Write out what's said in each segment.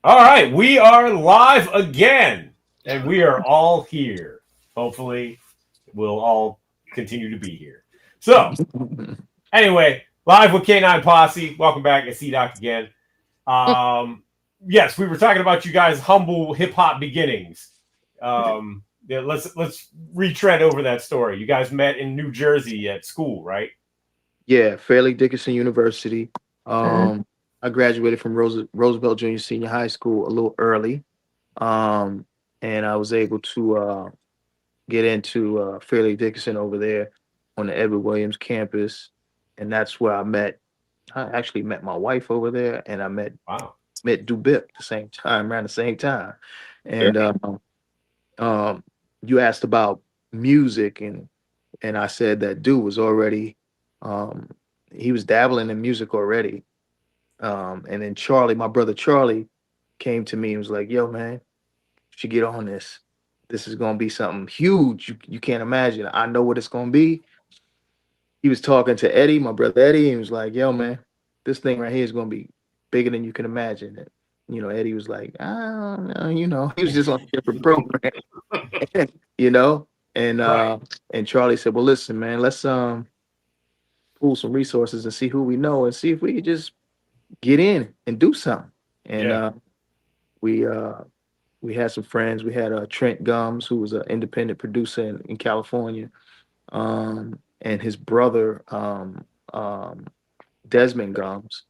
All right, we are live again, and we are all here. Hopefully, we'll all continue to be here. So, anyway, live with K-9 Posse. Welcome back. It's C-Doc again. Um, yes, we were talking about you guys' humble hip hop beginnings. Yeah, let's retread over that story. You guys met in New Jersey at school, right? Yeah, Fairleigh Dickinson University. I graduated from Roosevelt Junior Senior High School a little early, um, and I was able to get into Fairleigh Dickinson over there on the Edward Williams campus, and that's where I met. I actually met my wife over there, and I Wow. met Dubip the same time, around the same time. Sure. And um, you asked about music, and I said that dude was already um, he was dabbling in music already. And then Charlie, my brother Charlie, came to me and was like, "Yo, man, you should get on this. This is gonna be something huge. You can't imagine. I know what it's gonna be." He was talking to Eddie, my brother Eddie, and was like, "Yo, man, this thing right here is gonna be bigger than you can imagine." And, Eddie was like, "I don't know," he was just on a different program, you know. And Right. and Charlie said, "Well, listen, man, let's pool some resources and see who we know and see if we could just get in and do something." And Yeah. we uh, we had some friends. We had Trent Gums, who was an independent producer in California, and his brother Desmond Gums.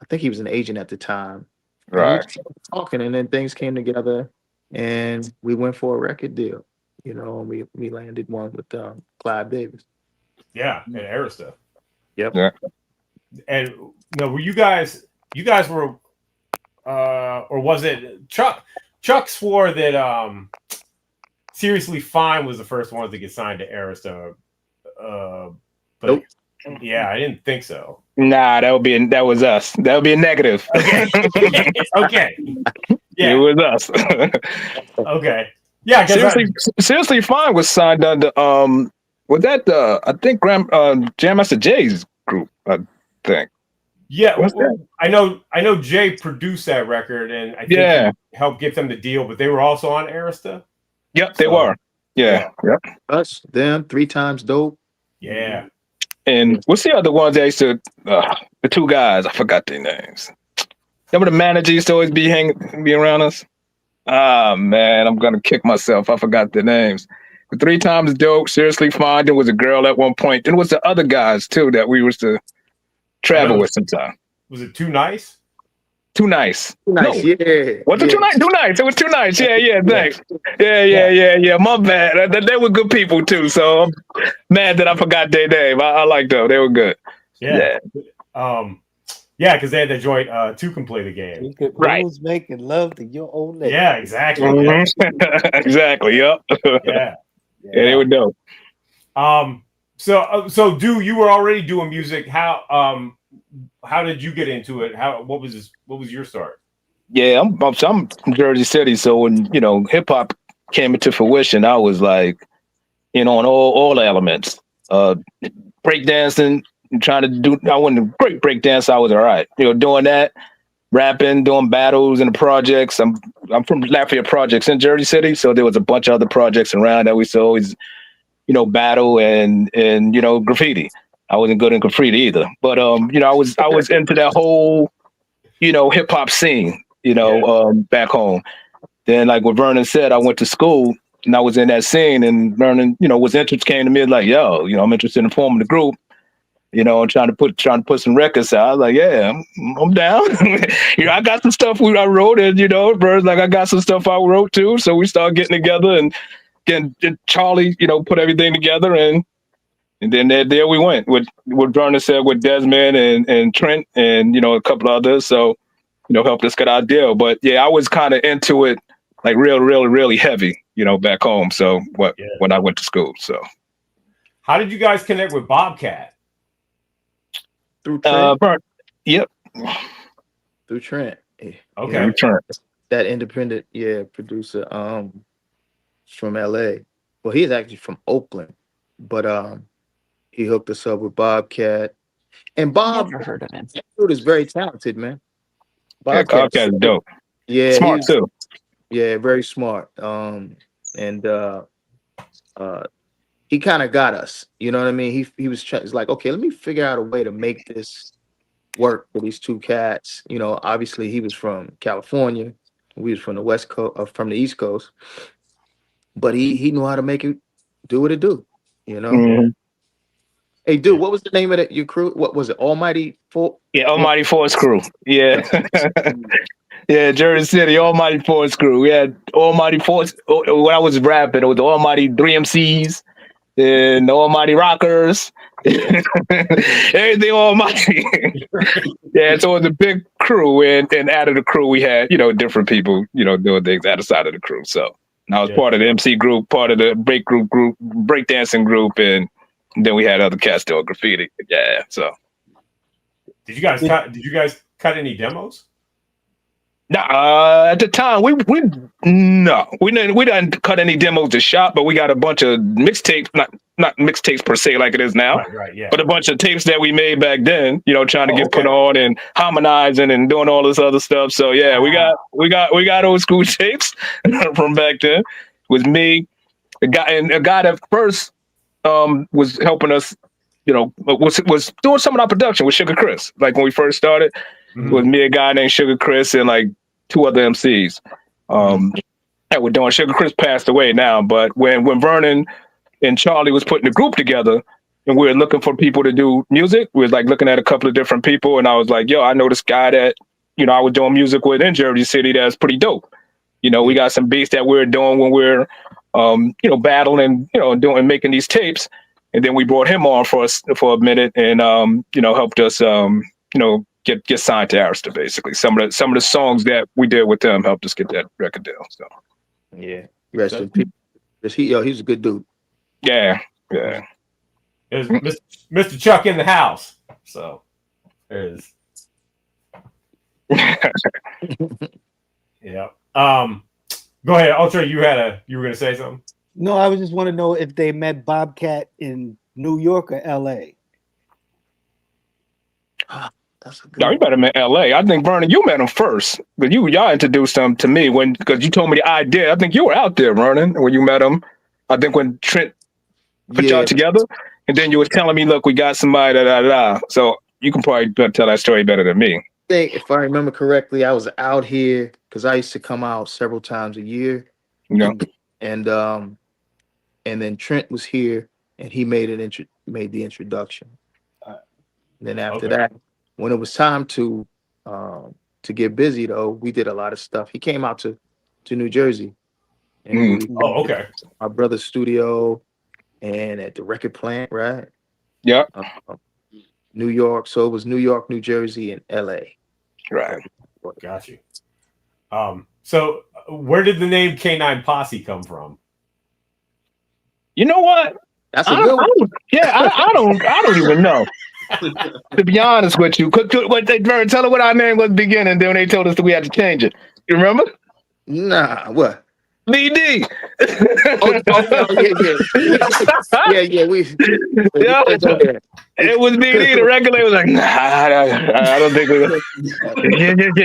I think he was an agent at the time, and we Right. just started talking, and then things came together, and we went for a record deal. And we landed one with Clive Davis. Yeah. And Arista. Yep. Yeah. And no, were you guys? You guys were or was it Chuck? Chuck swore that Seriously Fine was the first ones to get signed to Arista. Uh, but Nope. yeah, I didn't think so. Nah, that was us. That would be a negative. Okay, okay, It yeah, was us. okay, yeah, because seriously, seriously, fine was signed under was that I think Jam Master Jay's group. I think. yeah, What's that? I know Jay produced that record, and I think Yeah. he helped get them the deal, but they were also on Arista. Yep, they So were. Yeah. yeah, Yep. Us, them, three times dope. yeah, And what's the other ones that used to the two guys? I forgot their names. Remember the manager used to always be around us? Ah man, I'm gonna kick myself. I forgot their names. But three times dope, seriously fine. There was a girl at one point. Then was the other guys too that we used to I know. travel with sometimes. Was it Too Nice? Too nice. Nice, No. yeah, Was it yeah, too nice? Too nice. It was too nice. Yeah, yeah, yeah. thanks. Yeah, Yeah, My bad. They were good people too. So I'm mad that I forgot their name. I like them. They were good. yeah, Yeah. um, yeah, because they had the joint Two Can Play the Game. You could Right. rules making love to your old lady. Yeah, exactly. Yeah, Mhm. Exactly. Yep. yeah, Yeah, they yeah. were dope. Um, so do you were already doing music? How did you get into it? What was your start? Yeah, I'm from Jersey City, so when hip hop came into fruition, I was like, on all the elements. Breakdancing, trying to do. I wasn't a great breakdance. I was all right. Doing that, rapping, doing battles in the projects. I'm from Lafayette Projects in Jersey City, so there was a bunch of other projects around that we used to always battle and graffiti. I wasn't good in graffiti either, but I was into that whole hip hop scene. Yeah, Back home. Then, like what Vernon said, I went to school and I was in that scene, and Vernon, was interest came to me like, yo, I'm interested in forming the group. And trying to put some records out. I was like, yeah, I'm down. I got some stuff I wrote, and Vern's like, I got some stuff I wrote too. So we started getting together and getting Charlie, put everything together, and then there we went with what Vernon said with Desmond and Trent and a couple others. So helped us get our deal. But yeah, I was kind of into it, like really heavy, back home. So yeah. when I went to school. So How did you guys connect with Bobcat? Through Trent, Vern, yep, through Trent. Okay, Trent. That independent, yeah, producer, from LA. Well, he's actually from Oakland, but he hooked us up with Bobcat. And Bob Never heard of him. dude is very talented, man. Yeah, Bobcat, Bobcat is dope. Yeah, Smart too. yeah, very smart. And he kind of got us. You know what I mean? He was he's like, okay, let me figure out a way to make this work for these two cats. You know, obviously he was from California, we was from the West Coast, from the East Coast, but he knew how to make it do what it do. You know. Mhm. Hey, dude, what was the name of your crew? What was it? Almighty Four? Yeah, Almighty Force Crew. Yeah. Yeah, Jersey City, Almighty Force Crew. We had Almighty Force. When I was rapping, it was the Almighty 3MCs and the Almighty Rockers. Everything Almighty. Yeah, so it was a big crew, and out of the crew, we had, different people, doing things out of side of the crew. So I was part of the MC group, part of the breakdancing group, and then we had other cats doing graffiti. Yeah, so. Did you guys cut any demos? At the time we didn't cut any demos to shop, but we got a bunch of mixtapes, not mixtapes per se like it is now, right, yeah. but a bunch of tapes that we made back then, trying to get put on and harmonizing and doing all this other stuff. So yeah, we got old school tapes from back then. It was me, a guy that first was helping us, was doing some of our production with Sugar Chris. Like when we first started, it was me, a guy named Sugar Chris, and like two other MCs that were doing. Sugar Chris passed away now, but when Vernon and Charlie was putting the group together and we were looking for people to do music, we was like looking at a couple of different people, and I was like, yo, I know this guy that, I was doing music with in Jersey City that's pretty dope. We got some beats that we're doing when we're, battling, doing, making these tapes. And then we brought him on for a minute and, helped us, get signed to Arista, basically. Some of the songs that we did with them helped us get that record deal. So yeah, rest in peace. He's a good dude. Yeah. There's Mr. Chuck in the house. So there's yeah. Go ahead, Ultra. You were gonna say something? No, I was just want to know if they met Bobcat in New York or LA. No, you met him in LA. I think, Vernon, you met him first. But y'all introduced him to me because you told me the idea. I think you were out there, Vernon, when you met him. I think when Trent put y'all together, and then you were telling me, look, we got somebody, da. So you can probably tell that story better than me. I think, if I remember correctly, I was out here because I used to come out several times a year. And then Trent was here and he made the introduction. And then after that, when it was time to get busy, though, we did a lot of stuff. He came out to New Jersey. And our brother's studio and at the record plant, right? Yeah. New York. So it was New York, New Jersey, and LA. Right. Got you. So where did the name K-9 Posse come from? You know what? That's a good one. I don't even know. To be honest with you, tell her what our name was beginning. Then they told us that we had to change it. You remember? Nah, what? BD. It was BD. The record label was like, nah, I don't think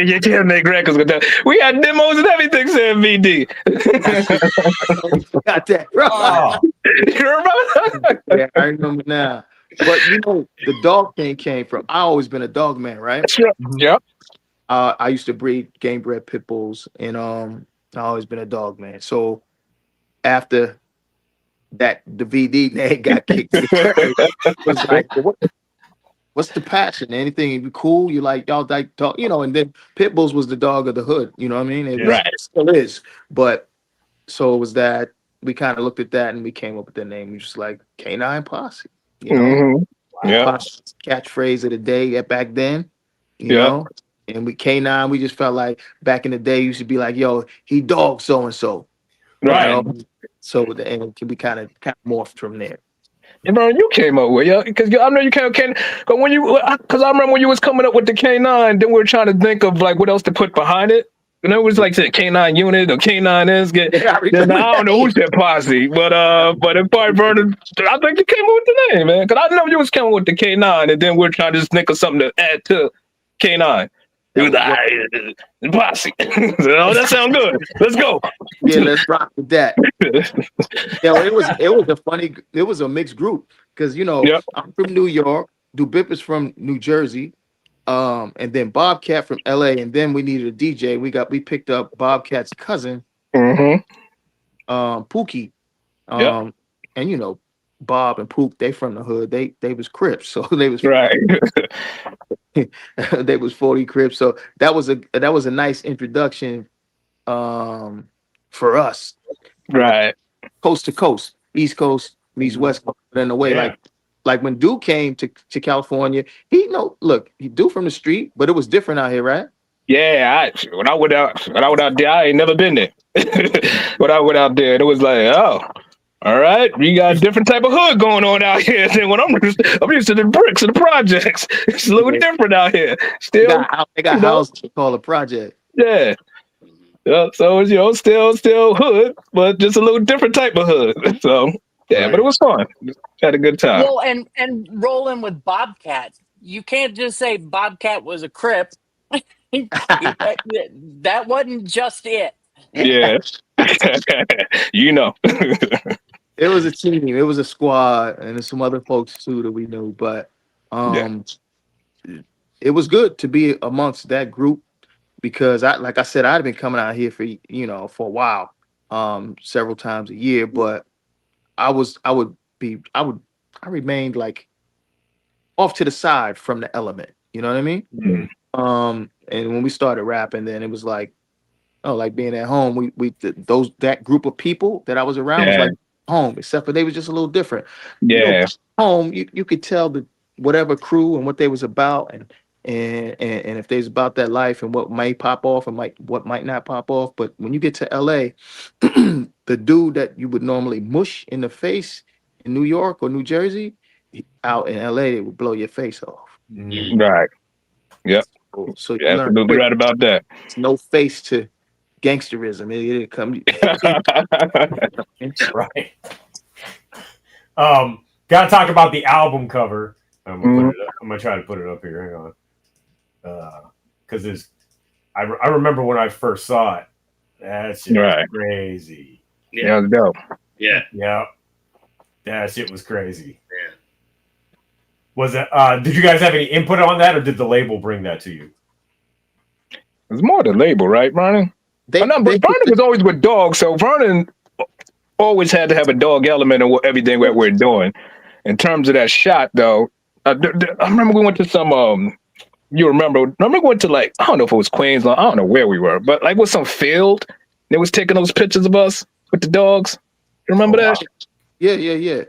you can't make records with that. We had demos and everything saying BD. Got that, bro. You remember? Yeah, I remember now. But the dog thing came from. I always been a dog man, right? Sure. Yep. I used to breed game bred pit bulls, and I always been a dog man. So after that, the VD name got kicked. It was like, what's the passion? Anything cool? You like y'all like dog, and then pit bulls was the dog of the hood. You know what I mean? It still is. But so it was that we kind of looked at that and we came up with the name. We just like K-9 Posse. Catchphrase of the day back then. You know. And with K-9, we just felt like back in the day, you should be like, yo, he dog so-and-so. Right. So and we kind of morphed from there. And Vernon, you came up with because I know you came but because I remember when you was coming up with the K-9, then we were trying to think of like what else to put behind it. And it was like the K-9 unit or K-9 is. I don't know who said Posse, but if probably Vernon, I think you came up with the name, man. Because I know you was coming with the K-9, and then we're trying to just think of something to add to K-9. He was like, Posse. Oh, that sounds good. Let's go. Yeah, let's rock with that. It was a mixed group because Yep. I'm from New York, Dubip is from New Jersey, and then Bobcat from LA, and then we needed a DJ. We picked up Bobcat's cousin, Mm-hmm. Pookie, Yep. and Bob and Pook, they from the hood. They was Crips, so they was Right. they was 40 Crips. So that was a nice introduction for us, Right. coast to coast, East Coast meets West Coast. But in a way, Yeah. like when Duke came to California, he Duke from the street, but it was different out here, right? Yeah. When I went out there, I ain't never been there. When I went out there, it was like, oh, all right, we got a different type of hood going on out here than when I'm used to the bricks and the projects. It's a little different out here. Still, They got houses called a project. yeah. Yeah, so it's still hood, but just a little different type of hood. So yeah, Right. but it was fun. Had a good time. Well, and rolling with Bobcat, you can't just say Bobcat was a Crip. That wasn't just it. Yeah. It was a team, it was a squad, and there's some other folks too that we knew, but it was good to be amongst that group because like I said, I'd been coming out here for a while, several times a year, but I remained like off to the side from the element, you know what I mean? Mhm. And when we started rapping, then it was like, oh, like being at home, that group of people that I was around was Yeah. like home, except for they was just a little different. Yeah. Home, you could tell the whatever crew and what they was about, and if they was about that life and what might pop off and what might not pop off. But when you get to LA, the dude that you would normally mush in the face in New York or New Jersey, out in LA, it would blow your face off. Mhm. Right. Yep. So you You're learn absolutely right about that. there's no face to gangsterism. It come. Right. Gotta talk about the album cover. I'm gonna try to put it up here. Hang on. Because I remember when I first saw it. That shit was crazy. Yeah, it was dope. Yeah. Yeah. That shit was crazy. Yeah. Was it did you guys have any input on that, or did the label bring that to you? It's more the label, right, Vernon? Vernon was always with dogs, so Vernon always had to have a dog element in everything that we're doing. In terms of that shot, though, I remember we went to some. You remember we went to, like, I don't know if it was Queensland, I don't know where we were, but like with some field, they was taking those pictures of us with the dogs. You remember that? Yeah. Yeah,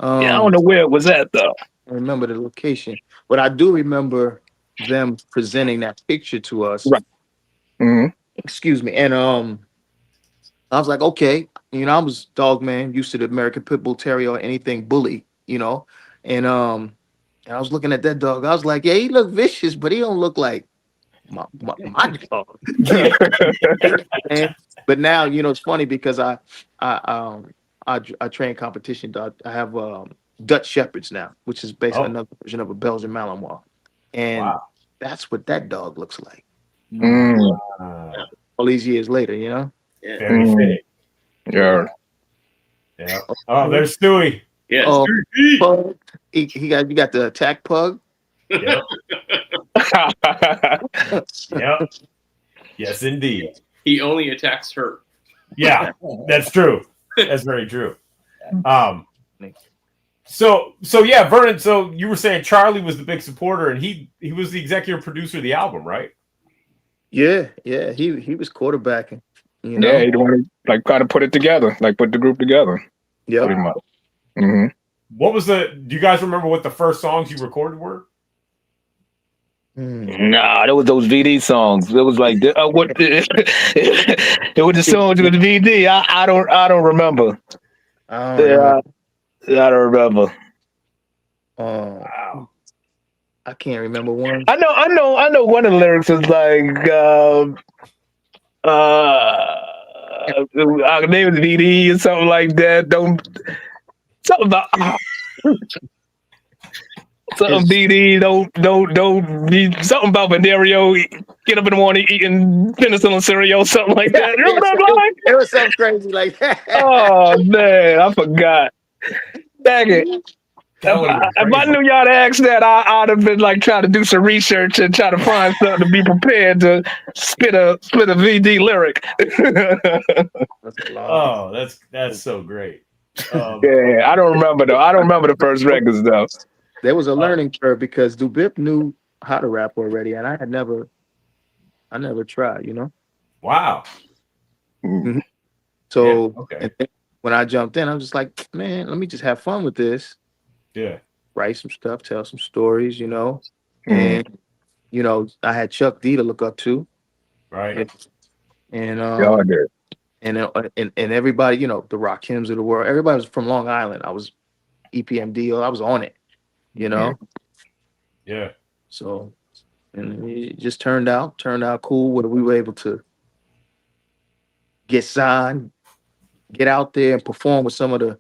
I don't know where it was at though. I remember the location, but I do remember them presenting that picture to us. Right. Mm-hmm. Excuse me, and I was like, okay, I was dog man, used to the American Pit Bull Terrier or anything bully, and I was looking at that dog. I was like, yeah, he look vicious, but he don't look like my dog. But now, it's funny because I train competition dog. I have Dutch Shepherds now, which is basically another version of a Belgian Malinois, and that's what that dog looks like. All these years later, Very fitting. Yeah. Yeah. Oh, there's Stewie. Yeah. Pug. You got the attack pug. Yep. Yep. Yes, indeed. He only attacks her. Yeah, that's true. That's very true. So yeah, Vernon. So you were saying Charlie was the big supporter, and he was the executive producer of the album, right? Yeah. He was quarterbacking. Yeah, he wanted to, like, kind of put it together, like put the group together. Yeah. Pretty much. Mm-hmm. What was do you guys remember what the first songs you recorded were? Nah, there was those VD songs. It was like what? It was the songs with the VD. I don't remember. I don't remember. Wow. I can't remember one. I know. One of the lyrics is like, our name is VD or something like that. Something about. Something BD, don't be something about venereal. Get up in the morning eating penicillin cereal, something like that. Remember that line? It was something crazy like that. Oh man, I forgot. Dang it. That would have been If I crazy. knew y'all to ask that, I'd have been like trying to do some research and try to find something to be prepared to spit a VD lyric. Oh, that's so great. Yeah, I don't remember though. I don't remember the first records though. There was a learning curve because Dubip knew how to rap already, and I never tried, you know. Wow. So Yeah, okay. and then when I jumped in, I was just like, man, let me just have fun with this. Yeah. Write some stuff, tell some stories, you know. And you know, I had Chuck D to look up to, Right. and Yeah, I did. and everybody, you know, the Rakims of the world, everybody was from Long Island. I was EPMD, I was on it, you know. Yeah. So, and it just turned out cool. Where we were able to get signed, get out there and perform with some of the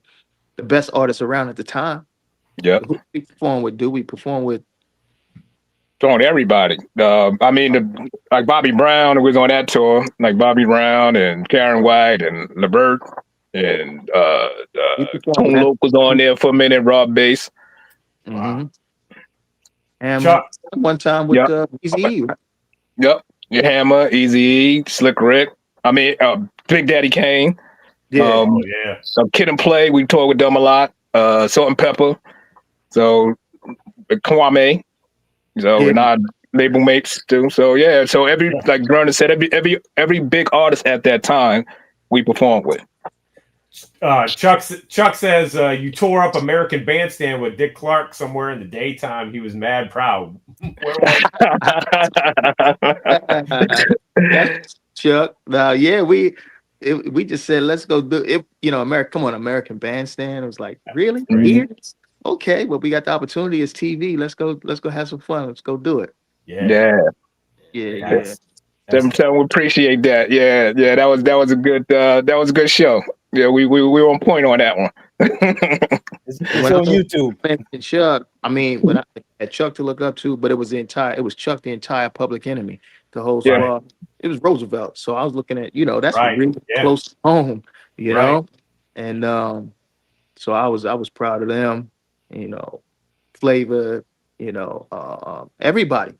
best artists around at the time. Yeah. Who we perform with? We perform with? On everybody. I mean, like Bobby Brown was on that tour, like Bobby Brown and Karen White and Levert and We performed Tone with Loc was on there for a minute, Rob Bass. Wow. And Chuck. one time with Easy. Right? Yep. Your Hammer, Easy E, Slick Rick. I mean, Big Daddy Kane. Yeah. Yeah. Kid and Play, we toured with them a lot. Salt and Pepper. So Kwame. So we're not label mates too. So yeah. So like Vernon said, every big artist at that time we performed with. Chuck says you tore up American Bandstand with Dick Clark somewhere in the daytime. He was mad proud. Where was Chuck. Yeah, we just said let's go do it. You know, American Bandstand. It was like, really? Here? Okay, well, we got the opportunity as TV. Let's go have some fun. Let's go do it. Yeah. Tell we appreciate that. Yeah. That was a good show. Yeah, we were on point on that one. It's on YouTube. And Chuck, I mean, when I had Chuck to look up to, but it was Chuck, the entire Public Enemy, the whole squad. It was Roosevelt. So I was looking at, you know, that's really close to home, you know, and so I was proud of them. You know, Flavor, you know, everybody,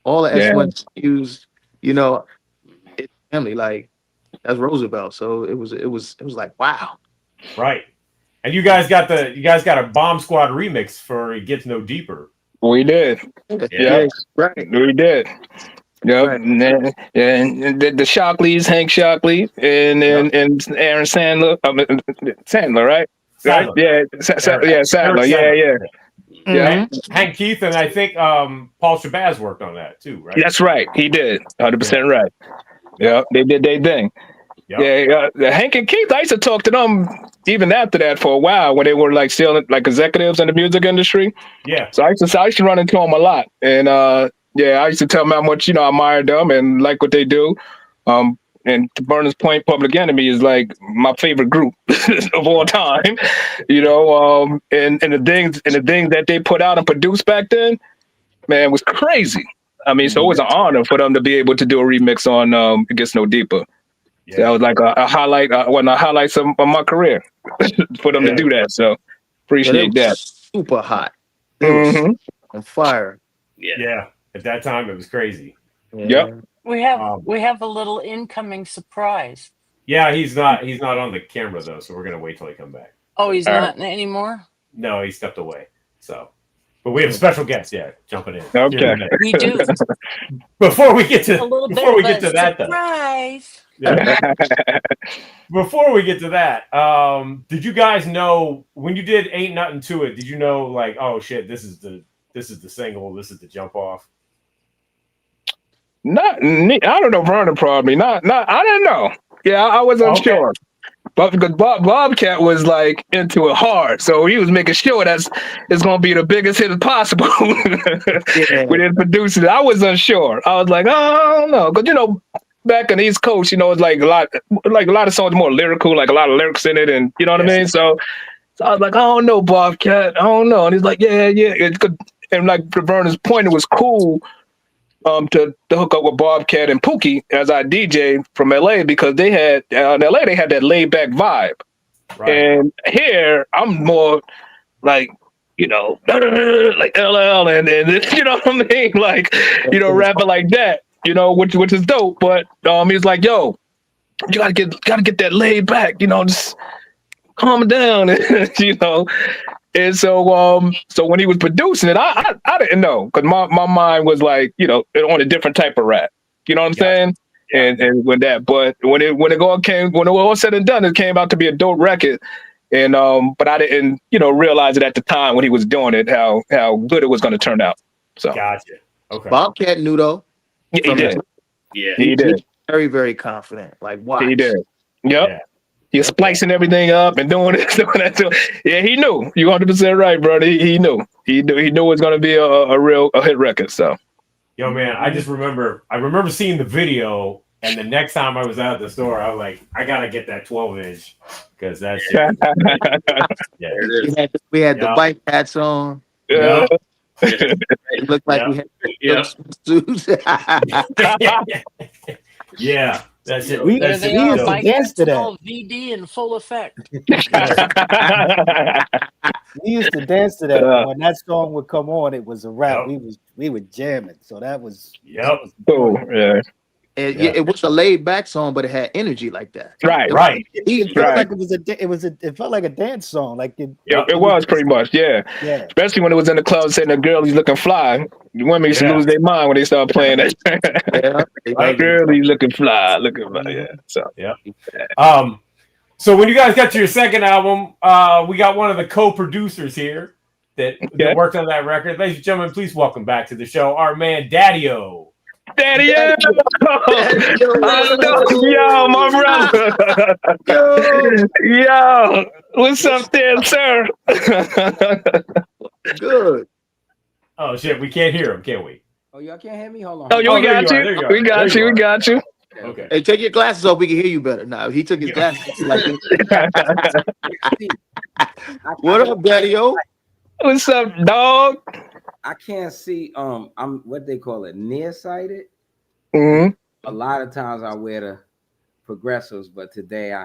all the S1 used, you know, it's family, like that's Roosevelt. So it was like, wow. Right. And you guys got a Bomb Squad remix for It Gets No Deeper. We did. Yeah, right. We did. Yep. Right. And the Shockleys, Hank Shockley, and Aaron Sandler. Sandler, right? Sandler. Right? Yeah. Sandler. Yeah. Mm-hmm. Hank Keith and I think Paul Shabazz worked on that too, right? That's right. He did. 100% right. Yeah, they did their thing. Yep. Yeah, Hank and Keith, I used to talk to them even after that for a while when they were like still like executives in the music industry. Yeah. So I used to run into them a lot. And I used to tell them how much, you know, I admired them and like what they do. And to Vernon's point, Public Enemy is like my favorite group of all time. You know, and the things that they put out and produced back then, man, was crazy. I mean, so it was an honor for them to be able to do a remix on It Gets No Deeper. Yeah. That was like a highlight, one of the highlights of my career for them to do that. So appreciate that. Super hot. It was on fire. Yeah. At that time, it was crazy. Yep. We have a little incoming surprise. Yeah, he's not on the camera though, so we're gonna wait till he come back. Oh, he's not anymore? No, he stepped away. So, but we have a special guest, jumping in. Okay. We do. Before we get to that, surprise. Before we get to that, did you guys know when you did Ain't Nothing to It? Did you know like, oh shit, this is the single, this is the jump off? I don't know. Vernon probably not. I didn't know. Yeah, I was unsure. But because Bobcat was like into it hard, so he was making sure it's gonna be the biggest hit as possible. With his producers, I was unsure. I was like, oh, I don't know, because you know, back in the East Coast, you know, it's like a lot of songs more lyrical, like a lot of lyrics in it, and you know what I mean. So I was like, I don't know, Bobcat, I don't know. And he's like, yeah. and like to Vernon's point, it was cool to hook up with Bobcat and Pookie as our DJ from LA because they had in LA they had that laid back vibe. Right. And here I'm more like, you know, like LL and you know what I mean? Like, you know, rapping like that, you know, which is dope. But he's like, yo, you gotta get that laid back, you know, just calm down, you know. And so when he was producing it, I didn't know because my mind was like, you know, on a different type of rap. You know what I'm saying? And with that, but when it all said and done, it came out to be a dope record. And but I didn't, you know, realize it at the time when he was doing it how good it was going to turn out. So Gotcha. Okay. Bobcat knew though. he did. Yeah. He did. Very, very confident. Like, watch. He did. Yep. Yeah. He was splicing everything up and doing it, doing that too. Yeah, he knew. You 100% right, brother. He knew. He knew it was going to be a hit record. So, Yo, man, I remember seeing the video, and the next time I was out at the store, I was like, I gotta get that 12-inch because that's yeah. We had the bike hats on. yeah. It looked like we had suits. Yeah, that's it. We- That's we it. used to Mike, dance to it's that. all VD in full effect. We used to dance to that. Yeah. When that song would come on, it was a rap. Yep. We were jamming. So that was Yep. Cool. Yeah. It was a laid back song, but it had energy like that. Right. Right. It felt Right. like it felt like a dance song. Like it was pretty much. Yeah. Yeah. Especially when it was in the club saying the girl he's looking fly. The women used to lose their mind when they started playing that. Girl, he's looking fly. Yeah. So. So when you guys got to your second album, we got one of the co-producers here that worked on that record. Ladies and gentlemen, please welcome back to the show our man Daddy-O. Daddy-O! Yo, my brother. Yo, what's up there, sir? Good. Oh shit, we can't hear him, can we? Oh, y'all can't hear me? Hold on. Oh, there we got you are, you. there you are, We got there you. you We are. got you. Okay. Hey, take your glasses off. We can hear you better. Now he took his glasses. Like, what up, Daddy-O? What's up, dog? I can't see. I'm what they call it, nearsighted. Mm-hmm. A lot of times I wear the progressives, but today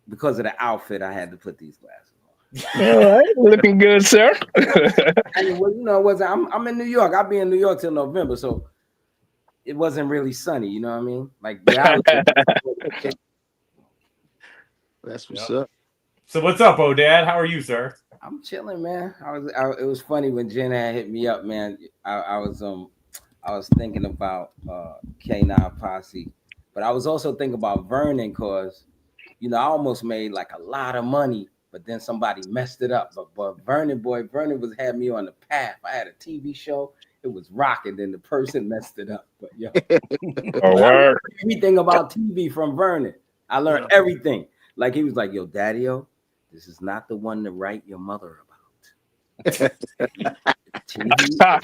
because of the outfit, I had to put these glasses on. All right, looking good, sir. Well, you know, I'm in New York. I'll be in New York till November, so it wasn't really sunny. You know what I mean? Like That's what's up. So what's up, Dad? How are you, sir? I'm chilling, man. It was funny when Jen had hit me up, man. I was thinking about K-9 Posse, but I was also thinking about Vernon because, you know, I almost made like a lot of money, but then somebody messed it up. But Vernon had me on the path. I had a TV show. It was rocking. Then the person messed it up. But yo, everything about TV from Vernon. I learned everything. Like he was like, yo, Daddy-O, this is not the one to write your mother about. TV,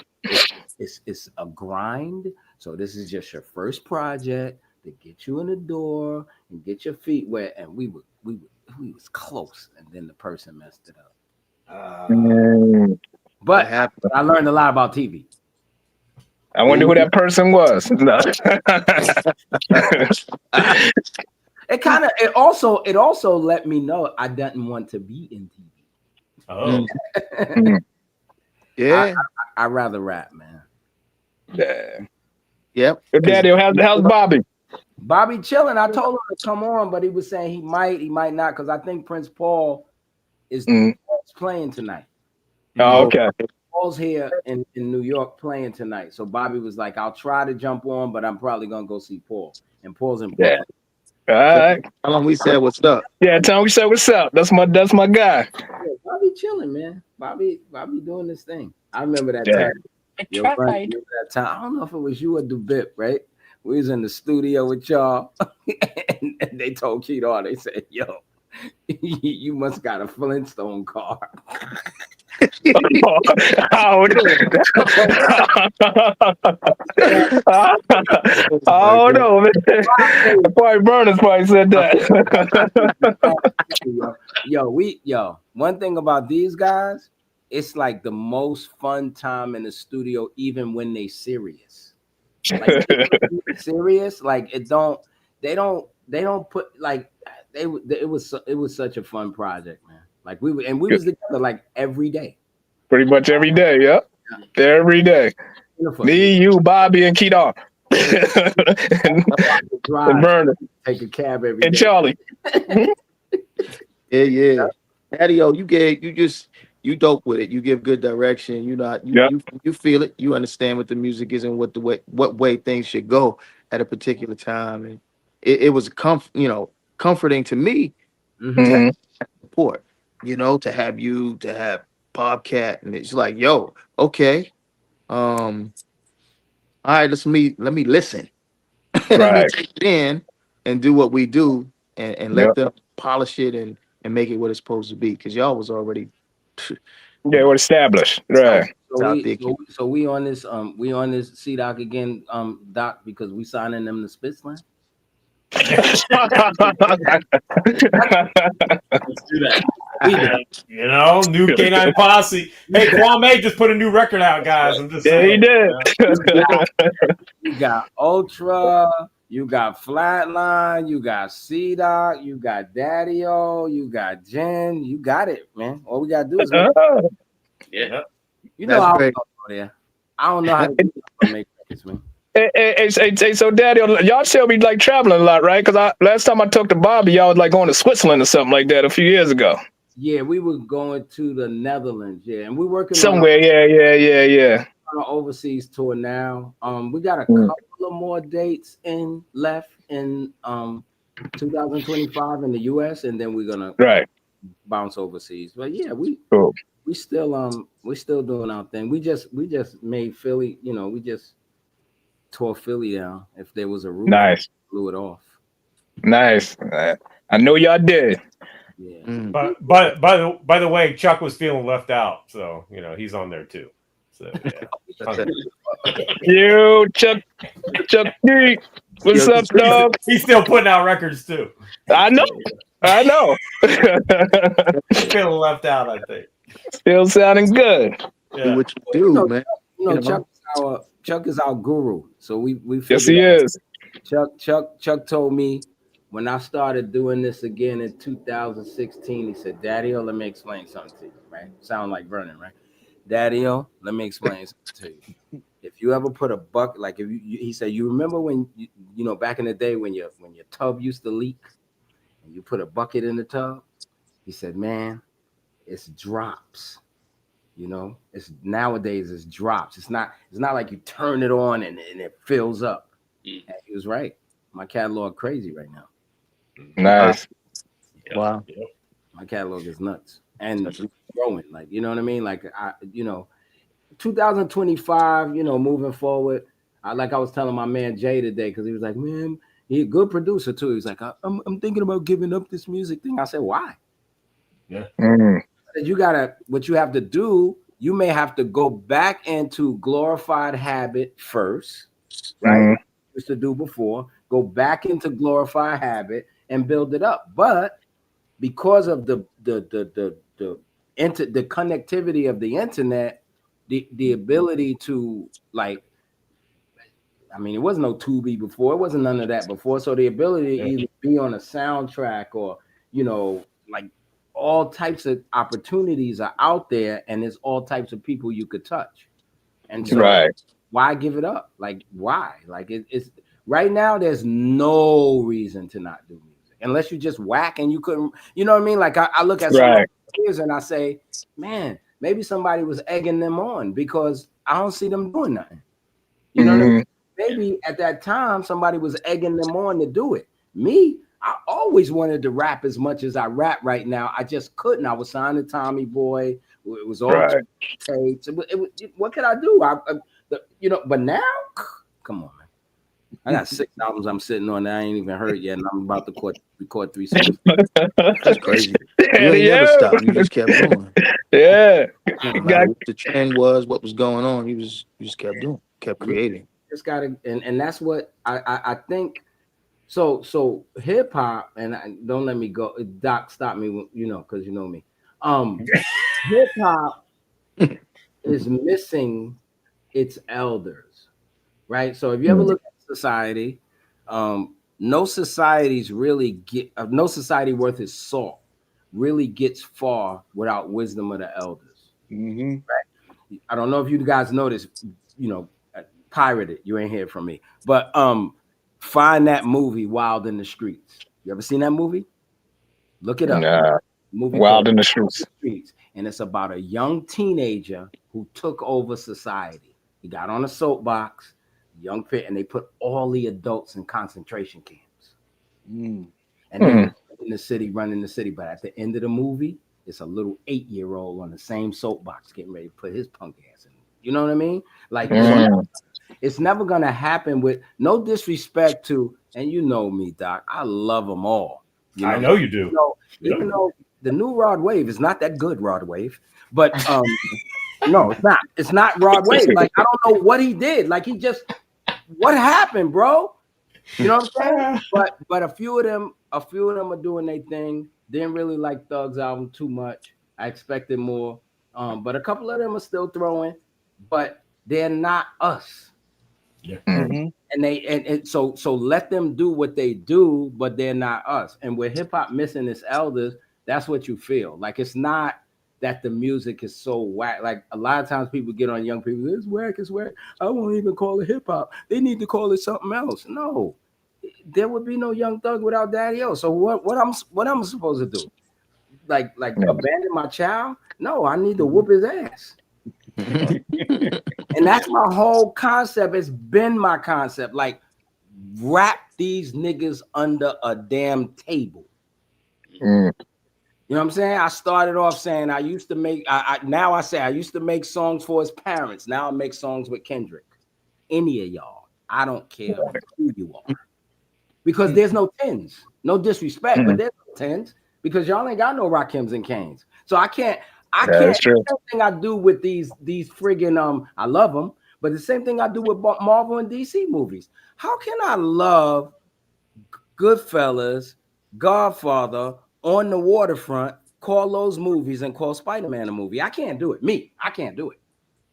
it's a grind. So this is just your first project to get you in the door and get your feet wet. And we was close, and then the person messed it up. But I learned a lot about TV. I wonder who that person was. No. It also let me know I didn't want to be in TV. Oh. Yeah. I rather rap, man. Yeah. Yep. Daddy, how's Bobby? Bobby chilling. I told him to come on, but he was saying he might not, because I think Prince Paul is playing tonight. Oh, okay. Paul's here in New York playing tonight. So Bobby was like, I'll try to jump on, but I'm probably gonna go see Paul. And Paul's in Brooklyn. All right. How long we said what's up? Yeah, tell him we said what's up. That's my guy. Yeah, Bobby chilling, man. Bobby doing this thing. I remember that Yeah. time. Remember that time. I don't know if it was you or DeBip, right? We was in the studio with y'all, and they told Keto, they said, "Yo, you must got a Flintstone car." Oh no, man. Probably Burners probably said that. Yo, one thing about these guys, it's like the most fun time in the studio, even when they serious. Like serious, like they don't put like it was such a fun project, man. Like we was together like every day. Pretty much every day, yep. Every day. Beautiful. Me, you, Bobby, and Keita. and Drive, Vernon. take a cab every And day. Charlie. Yeah. Daddy-O, you dope with it. You give good direction. You feel it. You understand what the music is and what way things should go at a particular time. And it was comforting to me to have support, to have you, to have Bobcat. And it's like, yo, okay. All right, let me listen. Let me Right. take it in and do what we do and let Yep. them polish it and make it what it's supposed to be. Because y'all was already Yeah, we're established. Right. So we on this C-Doc again, Doc, because we signing them to Spitzland. Let's do that. New K-9 Posse. Hey, Kwame just put a new record out, guys. I'm just saying. He did. You got Ultra, you got Flatline, you got C-Doc, you got Daddy-O, you got Jen. You got it, man. All we gotta do is Yeah. you know how to go there. I don't know how to do make records, man. Hey, so Daddy, y'all still be like traveling a lot, right? Because last time I talked to Bobby, y'all was like going to Switzerland or something like that a few years ago. Yeah, we were going to the Netherlands, and we're working somewhere. Yeah. On an overseas tour now. We got a couple of more dates left in 2025 in the US, and then we're gonna bounce overseas. But yeah, we still doing our thing. We just made Philly, we just tore Philly down. If there was a roof, nice, blew it off. Nice. I know y'all did. Yeah. But by the way, Chuck was feeling left out, so he's on there too. So yeah. You Chuck D. What's up, dog? He's still putting out records too. I know. He's feeling left out, I think. Still sounding good. Yeah. Do what you do, man. Chuck is our guru. So we yes, he is. Chuck told me when I started doing this again in 2016, he said, Daddy-O, let me explain something to you, right? Sound like Vernon, right? Daddy-O, let me explain something to you. If you ever put a bucket, like he said, you remember when back in the day when your tub used to leak and you put a bucket in the tub? He said, man, it's drops. It's nowadays it's drops. It's not like you turn it on and it fills up. And he was right. My catalog crazy right now. Nice. Wow. My catalog is nuts and growing. Like, you know what I mean? Like 2025, moving forward. I was telling my man Jay today, because he was like, man, he's a good producer too. He's like, I'm thinking about giving up this music thing. I said, why? Yeah. What you have to do, you may have to go back into glorified habit first, right? Used to do before, go back into glorified habit and build it up. But because of the connectivity of the internet, the ability to it wasn't no Tubi before, it wasn't none of that before. So the ability to either be on a soundtrack or all types of opportunities are out there, and there's all types of people you could touch. And so why give it up? Like, why? Like it's right now, there's no reason to not do music unless you just whack and you couldn't, you know what I mean? Like I look at some peers and I say, man, maybe somebody was egging them on because I don't see them doing nothing. You know what I mean? Maybe at that time somebody was egging them on to do it. Me, I always wanted to rap as much as I rap right now. I just couldn't. I was signed to Tommy Boy. It was all tapes. What could I do? But now, come on, man. I got 6 albums I'm sitting on that I ain't even heard yet, and I'm about to record 3 songs. That's crazy. You ain't never stopped. You just kept going. Yeah. No matter what the trend was, what was going on, you just kept doing, kept creating. Just gotta, and that's what I think. So hip hop, and don't let me go, Doc. Stop me, because you know me. Hip hop is missing its elders, right? So if you ever look at society, no societies really get no society worth its salt really gets far without wisdom of the elders. Mm-hmm. Right? I don't know if you guys noticed, you know, pirated. You ain't hear from me, but find that movie Wild in the Streets. You ever seen that movie? Look it up. Nah, Movie Wild called in the Streets. Streets, and it's about a young teenager who took over society. He got on a soapbox, young fit, and they put all the adults in concentration camps. And then in the city, running the city. But at the end of the movie, it's a little 8-year-old on the same soapbox getting ready to put his punk ass in. You know what I mean? Like it's never gonna happen with no disrespect to, and you know me, Doc. I love them all. You know? I know you do. Even though the new Rod Wave is not that good, Rod Wave, but no, it's not. It's not Rod Wave. Like I don't know what he did. Like he just, what happened, bro? You know what I'm saying? But a few of them are doing their thing. Didn't really like Thug's album too much. I expected more. But a couple of them are still throwing, but they're not us. Yeah. And so let them do what they do, but they're not us. And with hip hop missing its elders, that's what you feel. Like it's not that the music is so whack. Like a lot of times people get on young people, it's whack, it's whack. I won't even call it hip hop. They need to call it something else. No, there would be no Young Thug without Daddy O. So what I'm supposed to do? Like abandon my child? No, I need to whoop his ass. And that's my whole concept. It's been my concept. Like wrap these niggas under a damn table. You know what I'm saying? I started off saying I used to make now I say I used to make songs for his parents. Now I make songs with Kendrick. Any of y'all. I don't care who you are. Because there's no tens. No disrespect, but there's no tens because y'all ain't got no Rakims and Canes. So I can't the same thing I do with these friggin' I love them, but the same thing I do with Marvel and DC movies. How can I love Goodfellas, Godfather, On the Waterfront, call those movies and call Spider-Man a movie? I can't do it. I can't do it.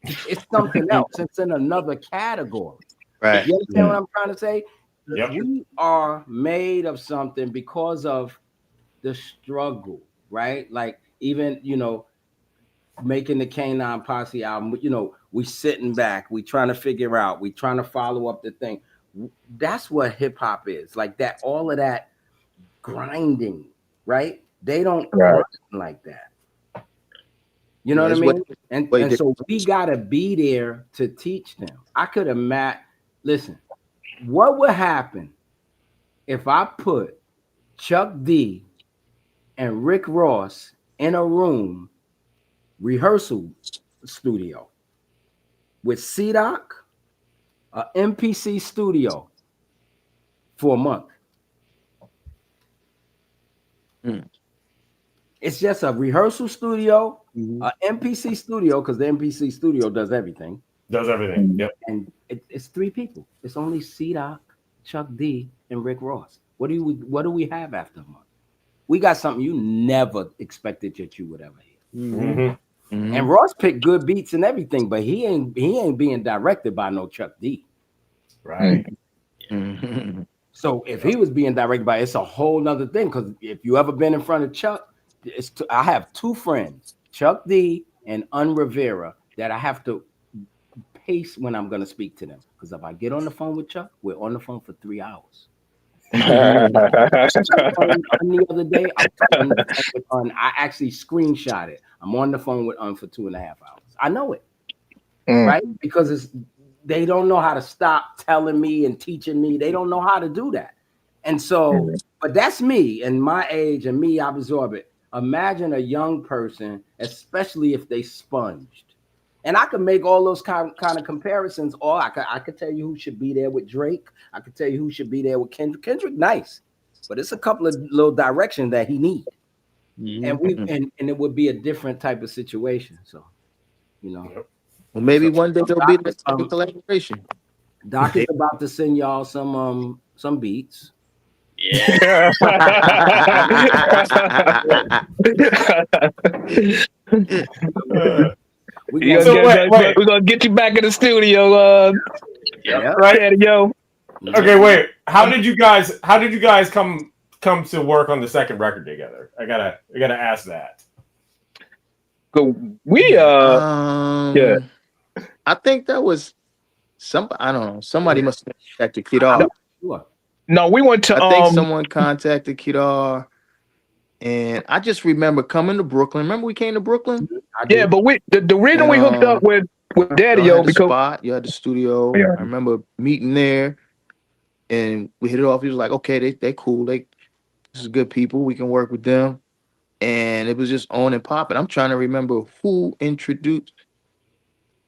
It's something else. It's in another category. Right. You understand what I'm trying to say? Yep. We are made of something because of the struggle, right? Like even, making the K-9 Posse album, we sitting back, we trying to figure out, we trying to follow up the thing. That's what hip hop is. Like that, all of that grinding, right? They don't grind like that. You know what I mean? And so we gotta be there to teach them. I could imagine, listen, what would happen if I put Chuck D and Rick Ross in a room rehearsal studio with C-Doc, a MPC studio for a month? It's just a rehearsal studio, a MPC studio, because the MPC studio does everything. Yep. And it's 3 people. It's only C-Doc, Chuck D, and Rick Ross. What do we have after a month? We got something you never expected that you would ever hear. And Ross picked good beats and everything, but he ain't being directed by no Chuck D. Right. So if he was being directed by, it's a whole nother thing. Because if you ever been in front of Chuck, I have 2 friends, Chuck D and Rivera, that I have to pace when I'm going to speak to them. Because if I get on the phone with Chuck, we're on the phone for 3 hours. The other day, I actually screenshot it. I'm on the phone with for 2.5 hours. I know it, right? Because they don't know how to stop telling me and teaching me. They don't know how to do that. And so, but that's me and my age and me, I absorb it. Imagine a young person, especially if they sponged. And I could make all those kind of comparisons, or I could tell you who should be there with Drake. I could tell you who should be there with Kendrick. Kendrick, nice, but it's a couple of little directions that he needs. And it would be a different type of situation. So, well, maybe one day there'll be this type of collaboration. Doc is about to send y'all some beats. Yeah. We're So wait. gonna get you back in the studio, Yeah. Right? Daddy Yo. Okay, wait. How did you guys come to work on the second record together? I gotta ask that. We yeah. I think that was I don't know. Somebody must have contacted Kidar. Sure. No, we went to I think someone contacted Kidar, and I just remember coming to Brooklyn. Remember we came to Brooklyn? I do. yeah, but the reason And, we hooked up with Daddy Y'all Yo had the because spot, you had the studio. Yeah. I remember meeting there, and we hit it off. He was like, "Okay, they cool. This is good people. We can work with them." And it was just on and popping. I'm trying to remember who introduced.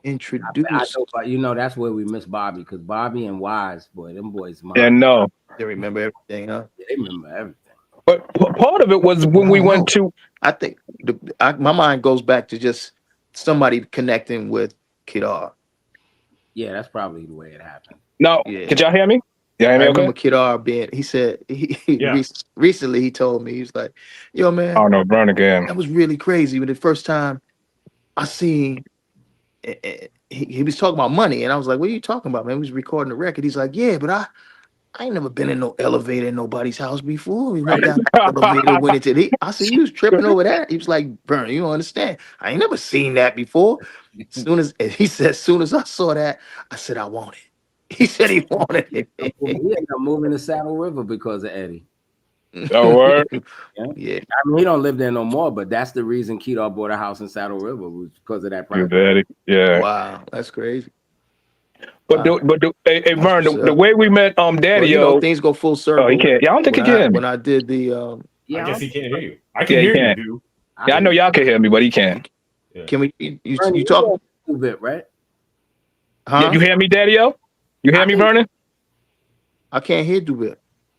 I know, but that's where we miss Bobby, because Bobby and Wise, boy, them boys. no. They remember everything, huh? They remember everything. But part of it was when we went to I think my mind goes back to just somebody connecting with Kidar. Yeah, that's probably the way it happened. no. Yeah. Could y'all hear me? Yeah, I hear me remember okay? Kidar being. He said Yeah. recently he told me, he was like, "Yo, man, Oh no, burn again. that was really crazy. But the first time I seen, he was talking about money, and I was like, what are you talking about, man? We was recording the record. He's like, yeah, but I ain't never been in no elevator in nobody's house before. We went down the elevator, went into the. I said, you was tripping over that? He was like, Burn, you don't understand. I ain't never seen that before. He said, as soon as I saw that, I said, I want it. He said he wanted it. He ended up moving to Saddle River because of Eddie. Oh, word. Yeah. I mean, he don't live there no more, but that's the reason Kedar bought a house in Saddle River, was because of that You project. Daddy. Yeah. Wow, that's crazy. But hey Vern, the way we met Daddy Well, Yo. things go full circle. Oh, he can't. Yeah, I don't think he can. When I did the I Yeah, guess he can't hear you. I can Yeah, he hear can't. you, dude. Yeah, I know y'all can hear me, but he can't. can we Bernie, you talk know a little bit, right? huh? Yeah, you hear me, Daddy Yo? You hear me, Vernon? I can't hear Dubit.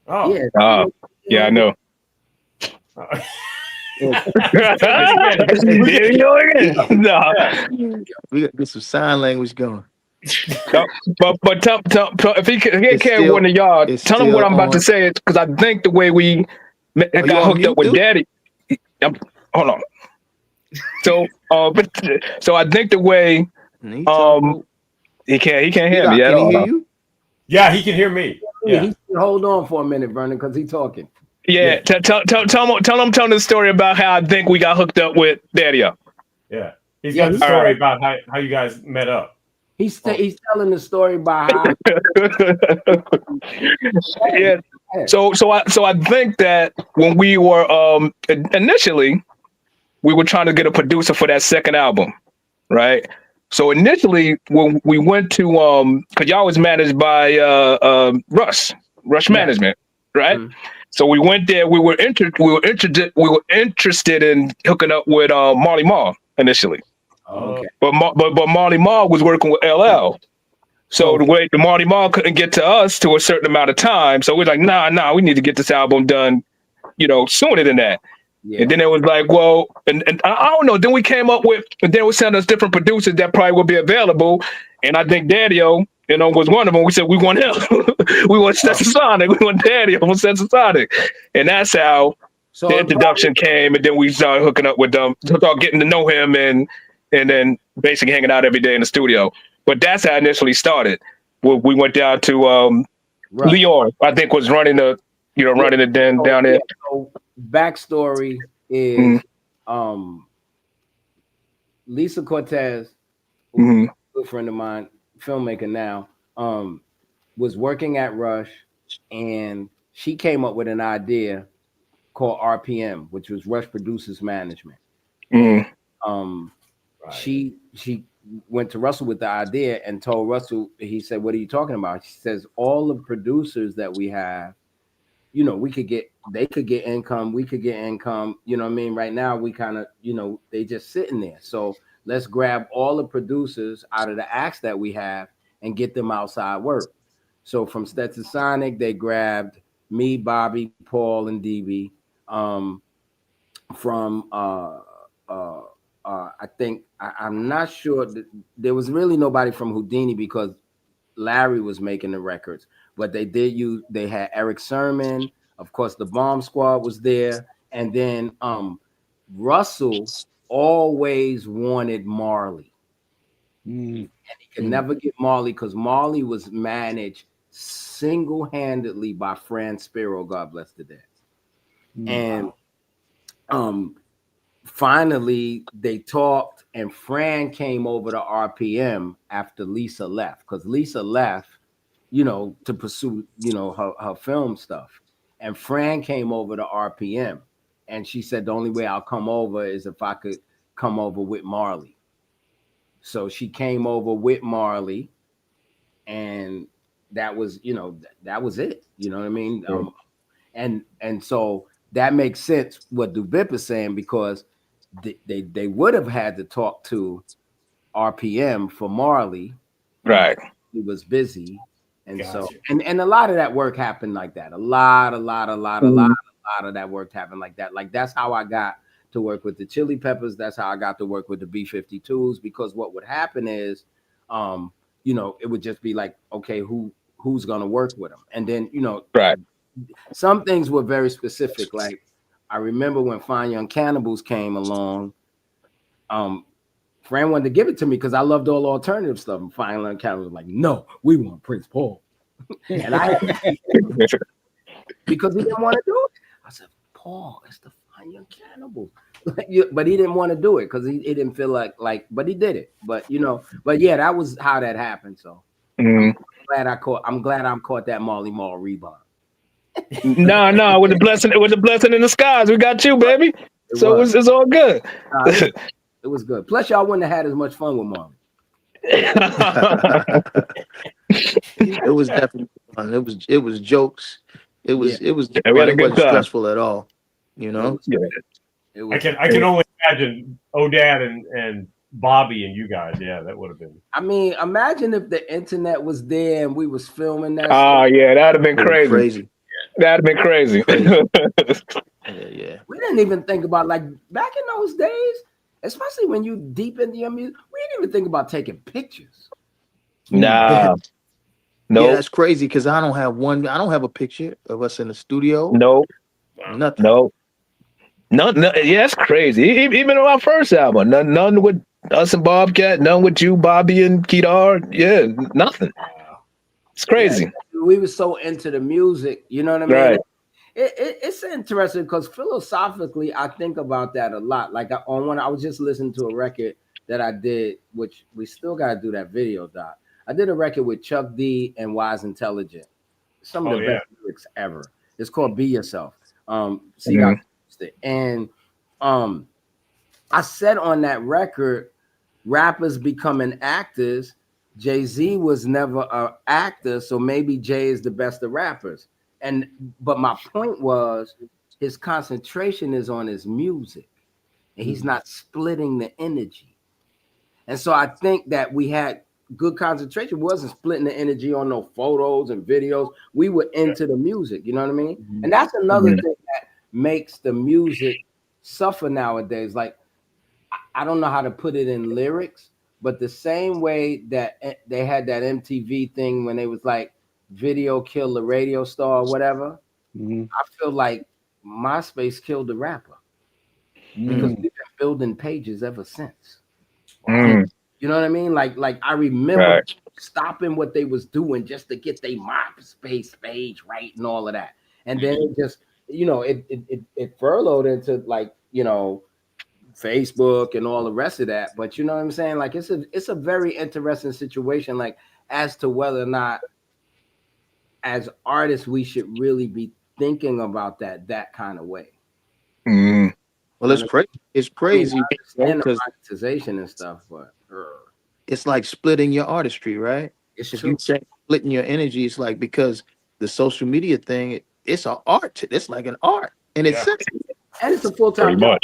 Oh. Yeah. Yeah, I know. Again. There you go again. No. We got to get some sign language going. No, but tell if he can't It's hear still- one of y'all, it's tell him what still I'm about to on. say it because I think the way we you got on hooked mute, up with dude? Daddy. Hold on. So so I think the way He talking- he can't hear Can me at he all. hear you? Yeah, he can hear me. Yeah. He said, hold on for a minute, Vernon, because he's talking. Yeah, tell him the story about how I think we got hooked up with Daddy. Yeah. He's Yeah, got the he's story right. about how you guys met up. He's telling the story about how. Yeah. So I think that when we were initially we were trying to get a producer for that second album, right? So initially when we went to because y'all was managed by Rush Management, right? Mhm. So we went there. We were interested in hooking up with Marley Marl initially, Okay. but Marley Marl was working with LL. So the way the Marty Marl couldn't get to us to a certain amount of time, so we're like, nah, we need to get this album done, sooner than that. Yeah. And then it was like, well, and I don't know. Then we came up with, and then we sent us different producers that probably would be available. And I think Daddy-O, was one of them. We said we want him. We want Stetsasonic. We want Daddy-O from Stetsasonic. And that's how the introduction came. And then we started hooking up with them, started getting to know him, and then basically hanging out every day in the studio. But that's how it initially started. We went down to Leon, I think, was running the den down there. So backstory is Lisa Cortez, who's a good friend of mine, filmmaker now, was working at Rush, and she came up with an idea called RPM, which was Rush Producers Management. She went to Russell with the idea and told Russell, he said, what are you talking about? She says, all the producers that we have, they could get income, we could get income, you know what I mean? Right now, we kind of, they just sitting there. So let's grab all the producers out of the acts that we have and get them outside work. So from Stetsasonic, they grabbed me, Bobby, Paul, and DB. I think I'm not sure that there was really nobody from Houdini because Larry was making the records, but they had Eric Sermon, of course, the Bomb Squad was there, and then Russell always wanted Marley. Mm. and he could never get Marley because Marley was managed single-handedly by Fran Spiro, God bless the dead. And finally they talked, and Fran came over to RPM after Lisa left, because Lisa left, to pursue, her film stuff. And Fran came over to RPM, and she said the only way I'll come over is if I could come over with Marley. So she came over with Marley, and that was, that was it. You know what I mean? And so that makes sense what Duvip is saying, because they would have had to talk to RPM for Marley. Right. He was busy. And Gotcha. so and a lot of that work happened like that. A lot of that work happened like that. Like, that's how I got to work with the Chili Peppers. That's how I got to work with the B-52s, because what would happen is it would just be like, okay, who's gonna work with them? And then, Right. some things were very specific. Like, I remember when Fine Young Cannibals came along, Fran wanted to give it to me because I loved all alternative stuff. And Fine Young Cannibals was like, no, we want Prince Paul. And I because he didn't want to do it. I said, Paul, it's the Fine Young Cannibals. But he didn't want to do it because he didn't feel like, but he did it. But yeah, that was how that happened. So I'm glad I caught that Marley Marl rebound. No, with the blessing in the skies, we got you, baby. It's all good. It was good. Plus, y'all wouldn't have had as much fun with Marley. It was definitely fun. It was jokes. It was we had a it good wasn't time. stressful at all. You know. I can only imagine Odad and Bobby and you guys. Yeah, that would have been. I mean, imagine if the internet was there and we was filming that. Oh yeah, that'd have been crazy. That'd have been crazy. Yeah. We didn't even think about, like, back in those days, especially when you deep into your music, we didn't even think about taking pictures. Nah. No. Yeah, that's crazy because I don't have a picture of us in the studio. Nope. Nothing. Nope. No, yeah, that's crazy. Even on our first album, none with us and Bobcat, none with you, Bobby and Kedar. Yeah, nothing. It's crazy. Yeah, we were so into the music, you know what I mean? Right. It's interesting because philosophically, I think about that a lot. Like, I was just listening to a record that I did, which we still got to do that video, Doc. I did a record with Chuck D and Wise Intelligent. Some of the best lyrics ever. It's called Be Yourself. And I said on that record, rappers becoming actors. Jay-Z was never an actor, so maybe Jay is the best of rappers. But my point was, his concentration is on his music, and he's not splitting the energy. And so I think that we had good concentration. We wasn't splitting the energy on no photos and videos. We were into the music, you know what I mean? Mm-hmm. And that's another thing that makes the music suffer nowadays. Like, I don't know how to put it in lyrics, but the same way that they had that MTV thing when they was like, video killed the radio star or whatever, I feel like MySpace killed the rapper because we've been building pages ever since. You know what I mean? Like I remember stopping what they was doing just to get their MySpace page right and all of that. And then it just, it furloughed into, like, Facebook and all the rest of that. But you know what I'm saying? Like, it's a very interesting situation, like, as to whether or not as artists we should really be thinking about that kind of way. Well, it's crazy. It's crazy because monetization and stuff, but it's like splitting your artistry, right? It's if true. You say splitting your energy, it's like, because the social media thing, it's an art. It's like an art, and it's and it's a full-time job.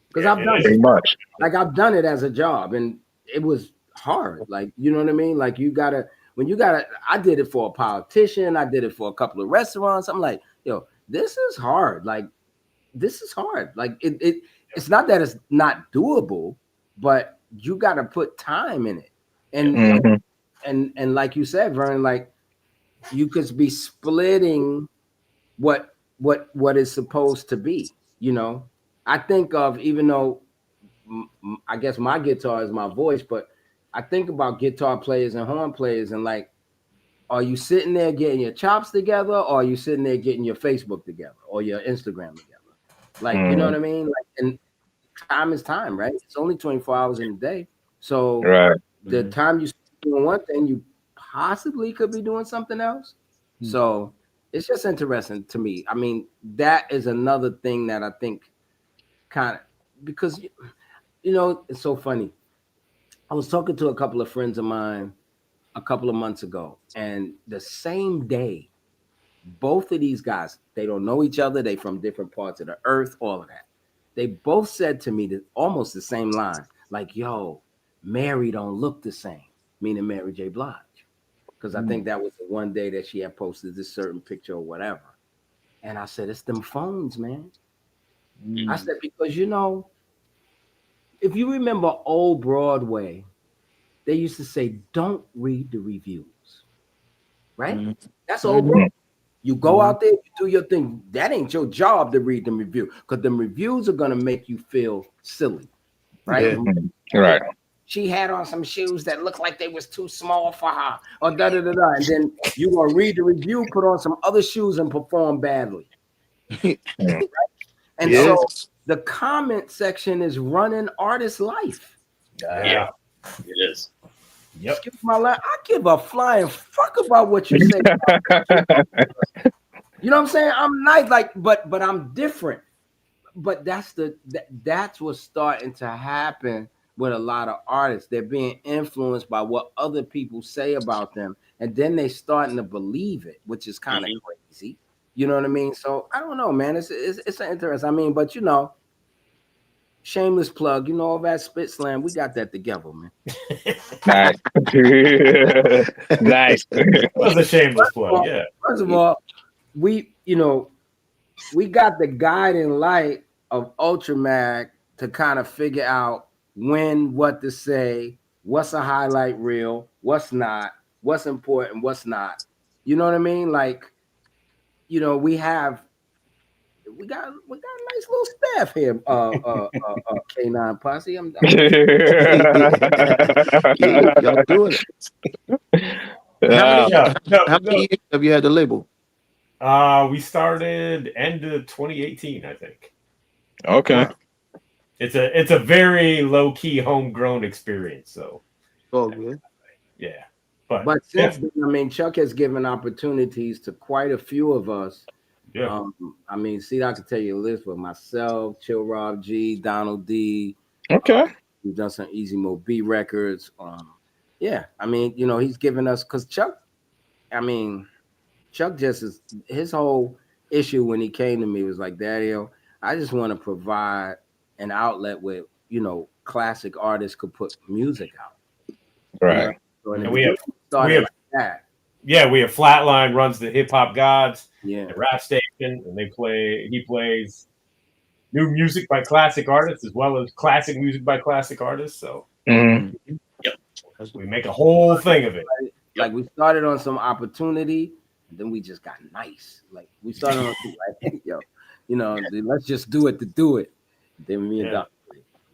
Because I've done pretty much. Like, I've done it as a job, and it was hard. Like, you know what I mean? Like, I did it for a politician. I did it for a couple of restaurants. I'm like, yo, this is hard. Like, this is hard. Like, it's not that it's not doable, but you got to put time in it. And like you said, Vern, like, you could be splitting what is supposed to be, I think of, even though I guess my guitar is my voice, but I think about guitar players and horn players, and like, are you sitting there getting your chops together, or are you sitting there getting your Facebook together or your Instagram together? Like, you know what I mean? Like, and time is time, right? It's only 24 hours in a day. So Right. the time you spend doing one thing, you possibly could be doing something else. So it's just interesting to me. I mean, that is another thing that I think kind of, because, you know, it's so funny. I was talking to a couple of friends of mine a couple of months ago, and the same day, both of these guys, they don't know each other. They from different parts of the earth, all of that. They both said to me almost the same line, like, yo, Mary don't look the same, meaning Mary J. Blige. Because I think that was the one day that she had posted this certain picture or whatever. And I said, it's them phones, man. I said, because, you know, if you remember old Broadway, they used to say, don't read the reviews, right? That's old Broadway. You go out there, you do your thing. That ain't your job to read them reviews, because them reviews are going to make you feel silly, right? Right. She had on some shoes that looked like they was too small for her, or da-da-da-da. And then you going to read the review, put on some other shoes, and perform badly. Right? And so the comment section is running artist life. Yeah, it is. Yep. Excuse my line. I give a flying fuck about what you say. You know what I'm saying? I'm nice, like, but I'm different. But that's what's starting to happen with a lot of artists. They're being influenced by what other people say about them, and then they starting to believe it, which is kind of crazy. You know what I mean? So I don't know, man. It's an interest. I mean, but you know, shameless plug. You know, all that Spit Slam, we got that together, man. Nice. Nice. That was a shameless plug. Yeah. First of all, we got the guiding light of Ultramag to kind of figure out when, what to say, what's a highlight reel, what's not, what's important, what's not. You know what I mean? Like, you know, we got a nice little staff here. K-9 Posse. Y'all doing it. How many years have you had the label? We started end of 2018, I think. Okay. It's a very low key homegrown experience. So, Oh, good. Yeah, but since then, I mean, Chuck has given opportunities to quite a few of us. Yeah. I mean, see, I could tell you a list with myself, Chill Rob G, Donald D. Okay. We've done some Easy Mo B records. Yeah, I mean, you know, he's given us, because Chuck just is, his whole issue when he came to me was like, Daddy-o, I just want to provide an outlet where, you know, classic artists could put music out. Right. You know? So And we have like that. Yeah, we have Flatline runs the Hip Hop Gods, Yeah, the rap station, and he plays new music by classic artists as well as classic music by classic artists. So we make a whole thing of it. Like we started on some opportunity, and then we just got nice. Like we started on like, yo, you know, let's just do it to do it. Then me and Doc,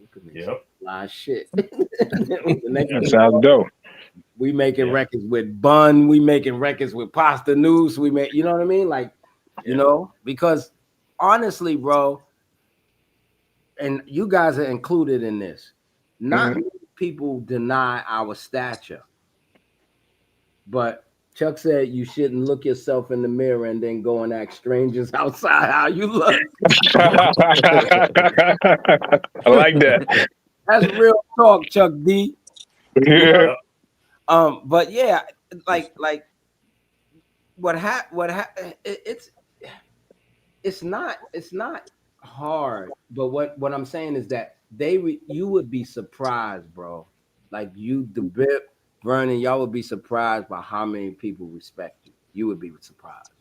we could make a lot of shit. That sounds dope. We making records with Bun. We making records with Pasta News. We make, you know what I mean? Like, you know, because honestly, bro, and you guys are included in this. Not many people deny our stature, but Chuck said you shouldn't look yourself in the mirror and then go and ask strangers outside how you look. I like that. That's real talk, Chuck D. Yeah. But yeah, like what happened? It's not hard. But what I'm saying is that you would be surprised, bro. Like you, the Bip, Vernon, y'all would be surprised by how many people respect you. You would be surprised,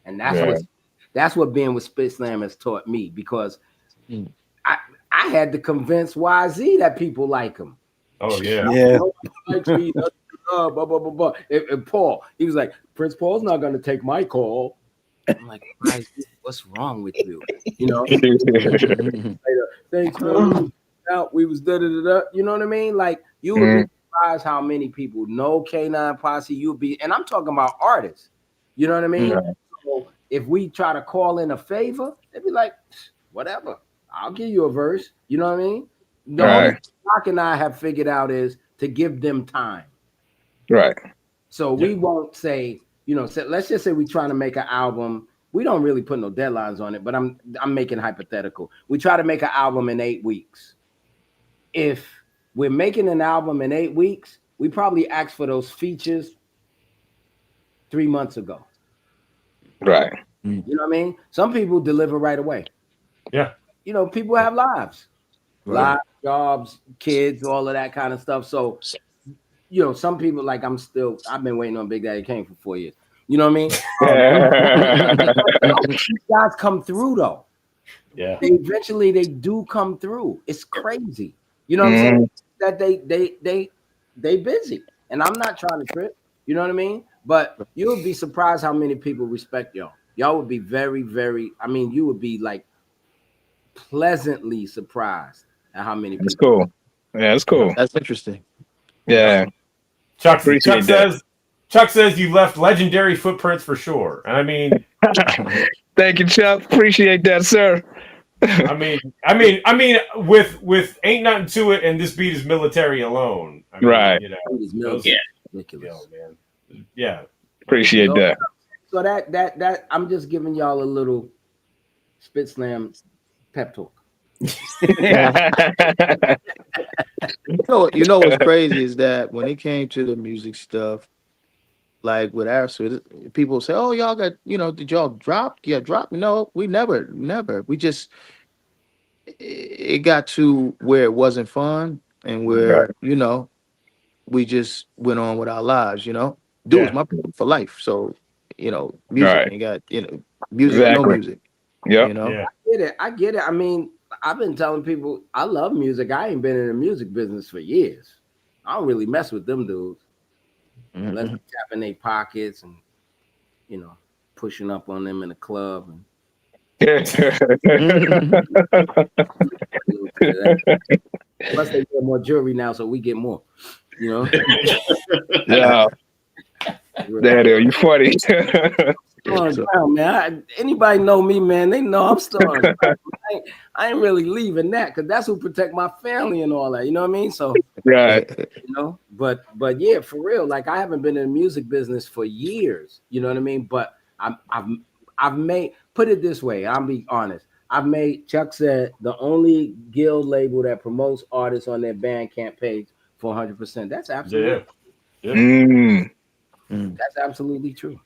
and that's what being with Spit Slam has taught me, because I had to convince YZ that people like him. Oh yeah, Likes me, blah, blah, blah, blah. And Paul, he was like, Prince Paul's not going to take my call. I'm like, what's wrong with you? You know, thanks, man. We was da da da da. You know what I mean? Like you would be surprised how many people know K-9 Posse. You'll be, and I'm talking about artists. You know what I mean? Right. So if we try to call in a favor, they'd be like, whatever. I'll give you a verse. You know what I mean? The only Right. thing Doc and I have figured out is to give them time. Right. So we won't say, let's just say we're trying to make an album. We don't really put no deadlines on it, but I'm making hypothetical. We try to make an album in 8 weeks. If we're making an album in 8 weeks, we probably asked for those features 3 months ago. Right. You know what I mean? Some people deliver right away. Yeah. People have lives, Right. lives, jobs, kids, all of that kind of stuff. So, some people like I've been waiting on Big Daddy Kane for 4 years. You know what I mean? These guys come through though. Yeah. Eventually they do come through. It's crazy. You know what I'm saying? That they busy. And I'm not trying to trip. You know what I mean? But you'll be surprised how many people respect y'all. Y'all would be very, very, you would be like pleasantly surprised at how many people. That's cool. Yeah, that's cool. That's interesting. Yeah. Chuck Appreciate that. says you left legendary footprints for sure. And I mean, Thank you, Chuck. Appreciate that, sir. with Ain't Nothing to It and This Beat Is Military alone. Right. Ridiculous. Man. Yeah. Appreciate that. So that I'm just giving y'all a little spit slam pep talk. You know what's crazy is that when it came to the music stuff, like with Aerosmith, people say, "Oh, y'all got, did y'all drop? Yeah, drop." No, we never. We just, it got to where it wasn't fun, and where we just went on with our lives. Dude was my brother for life, so music Right. ain't got music, no Exactly. music. Yep. Yeah. I get it. I've been telling people I love music. I ain't been in the music business for years. I don't really mess with them dudes. Unless they tap in their pockets and pushing up on them in the club. Plus they get more jewelry now, so we get more. Yeah. Daddy, you funny. Man. Anybody know me, man? They know I'm still on the ground. I ain't really leaving that because that's who protect my family and all that. You know what I mean? So Right. but yeah, for real. Like I haven't been in the music business for years. You know what I mean? But I've made, put it this way. I'll be honest. I've made, Chuck said, the only guild label that promotes artists on their Bandcamp page for 100%. That's absolutely. Yeah. That's absolutely true.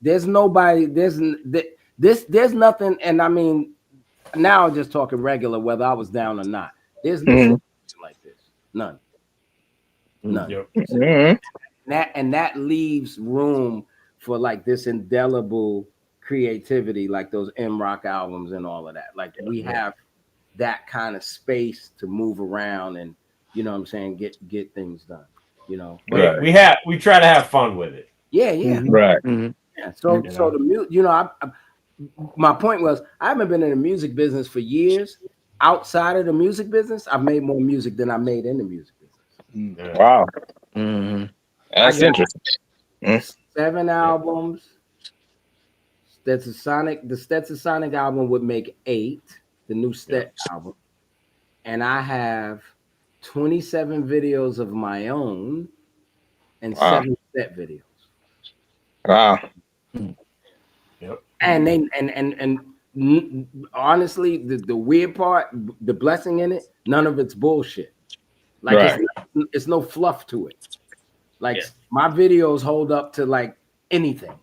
There's nobody. There's nothing. And now I'm just talking regular, whether I was down or not. There's no situation like this. None. Yep. That leaves room for like this indelible creativity, like those M-Rock albums and all of that. Like we have that kind of space to move around and what I'm saying, get things done. But we try to have fun with it. Yeah. Right. Yeah. So the music, my point was I haven't been in the music business for years. Outside of the music business, I've made more music than I made in the music business. Yeah. Wow. That's interesting. 7 albums. Stetsasonic, the Stetsasonic album would make 8, the new Stet album. And I have 27 videos of my own and 7 Stet videos. Wow. Yep. And honestly, the weird part, the blessing in it, none of it's bullshit. Like it's no fluff to it. Like my videos hold up to like anything.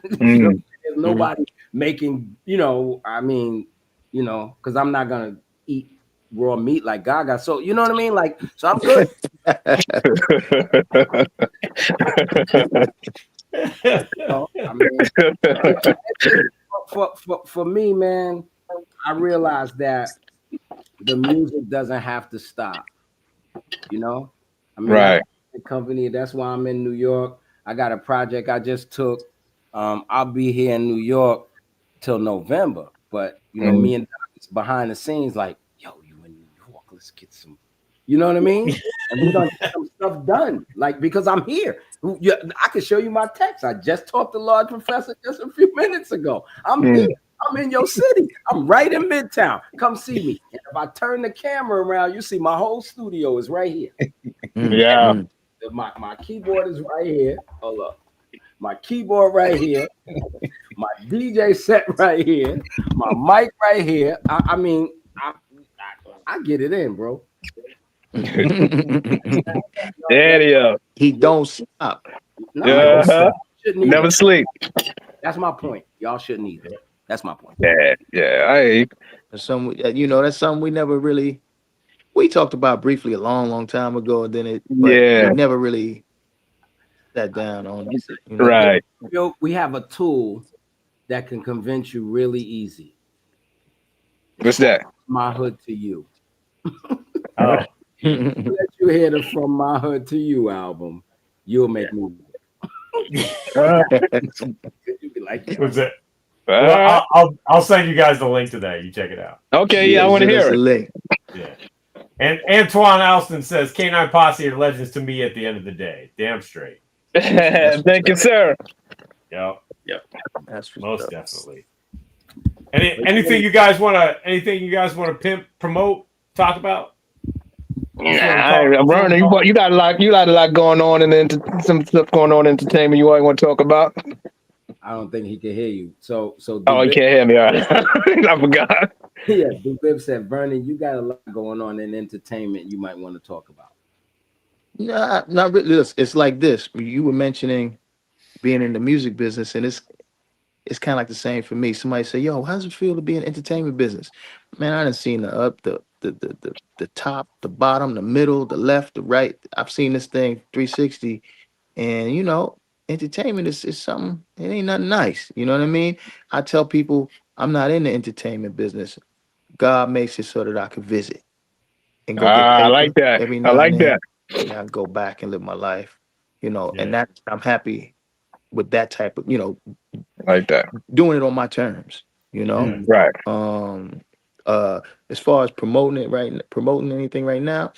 There's nobody making, because I'm not gonna eat raw meat like Gaga. So you know what I mean? Like, so I'm good. For me, man, I realized that the music doesn't have to stop. Right. The company. That's why I'm in New York. I got a project I just took. I'll be here in New York till November. But me and Doc is behind the scenes, like, yo, you in New York? Let's get some You know what I mean? And we done get some stuff done. Like, because I'm here. I can show you my text. I just talked to Lord Professor just a few minutes ago. I'm here. I'm in your city. I'm right in Midtown. Come see me. And if I turn the camera around, you see my whole studio is right here. Yeah. My keyboard is right here. Hold up. My keyboard right here. My DJ set right here. My mic right here. I mean, I get it in, bro. Daddy. He don't stop. No, Yeah. shouldn't Never either. sleep. That's my point. Y'all shouldn't either. That's my point. Yeah. That's that's something we never really we talked about briefly a long time ago, and then but we never really sat down on it. Right. We have a tool that can convince you really easy. What's that? My Hood to You. Oh, Let you hear the From My Hood to You album. You'll make me. You be like, what's it? Well, I'll send you guys the link to that. You check it out. Okay, yeah, I want to hear it. Link. Yeah. And Antoine Alston says K-9 Posse are legends to me at the end of the day. Damn straight. Thank you, sir. Yep. That's Most definitely. Anything you guys want to pimp, promote, talk about? I'm running. You got a lot going on, and some stuff going on in entertainment. You always want to talk about? I don't think he can hear you. So. Oh, he can't hear me. All right. I forgot. Yeah, Bib said, Vernon, you got a lot going on in entertainment. You might want to talk about. Nah, not really. It's like this. You were mentioning being in the music business, and it's kind of like the same for me. Somebody say, "Yo, how does it feel to be in entertainment business?" Man, I done seen the up, the top, the bottom, the middle, the left, the right. I've seen this thing 360, and entertainment is something. It ain't nothing nice. You know what I mean? I tell people I'm not in the entertainment business. God makes it so that I could visit and go get paper I like that. every I now like and then. that. Yeah, I go back and live my life. Yeah. And that I'm happy with that type of Like that. doing it on my terms. Right. As far as promoting anything right now,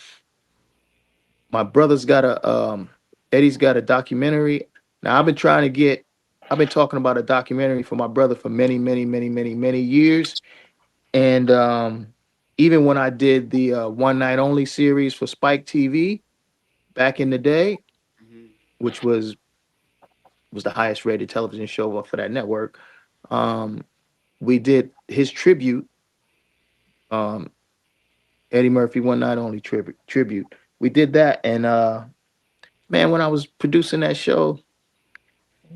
my brother's got Eddie's got a documentary. Now I've been talking about a documentary for my brother for many years. And even when I did the One Night Only series for Spike TV back in the day, which was the highest rated television show for that network, we did his tribute, Eddie Murphy One Night Only tribute. We did that, and man, when I was producing that show,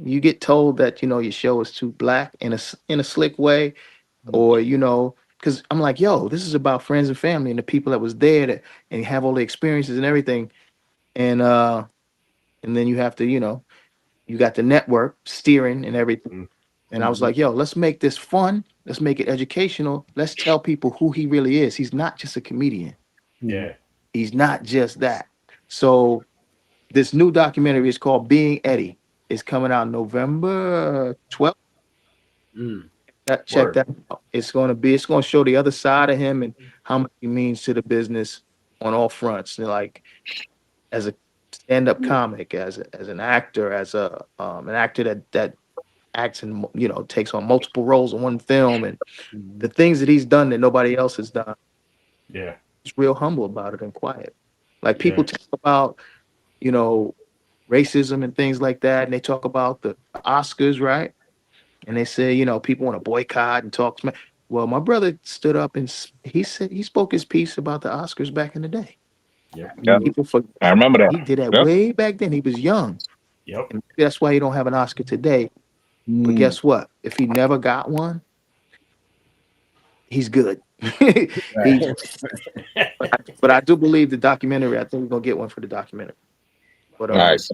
you get told that your show is too black in a slick way, or because I'm like, yo, this is about friends and family and the people that was there and have all the experiences and everything, and then you have to you got the network steering and everything. And I was like, yo, let's make this fun. Let's make it educational. Let's tell people who he really is. He's not just a comedian. Yeah. He's not just that. So this new documentary is called Being Eddie. It's coming out November 12th. Check that out. It's going to show the other side of him and how much he means to the business on all fronts. Like as a stand-up comic, as an actor, as an actor that acts and takes on multiple roles in one film, and the things that he's done that nobody else has done. Yeah, he's real humble about it and quiet. Like people talk about racism and things like that, and they talk about the Oscars, right? And they say people want to boycott and talk smack. Well, my brother stood up and he spoke his piece about the Oscars back in the day. Yeah. People forget. I remember that. He did that way back then. He was young. Yep. And that's why he don't have an Oscar today. But guess what? If he never got one, he's good. But I do believe the documentary. I think we're gonna get one for the documentary. But nice.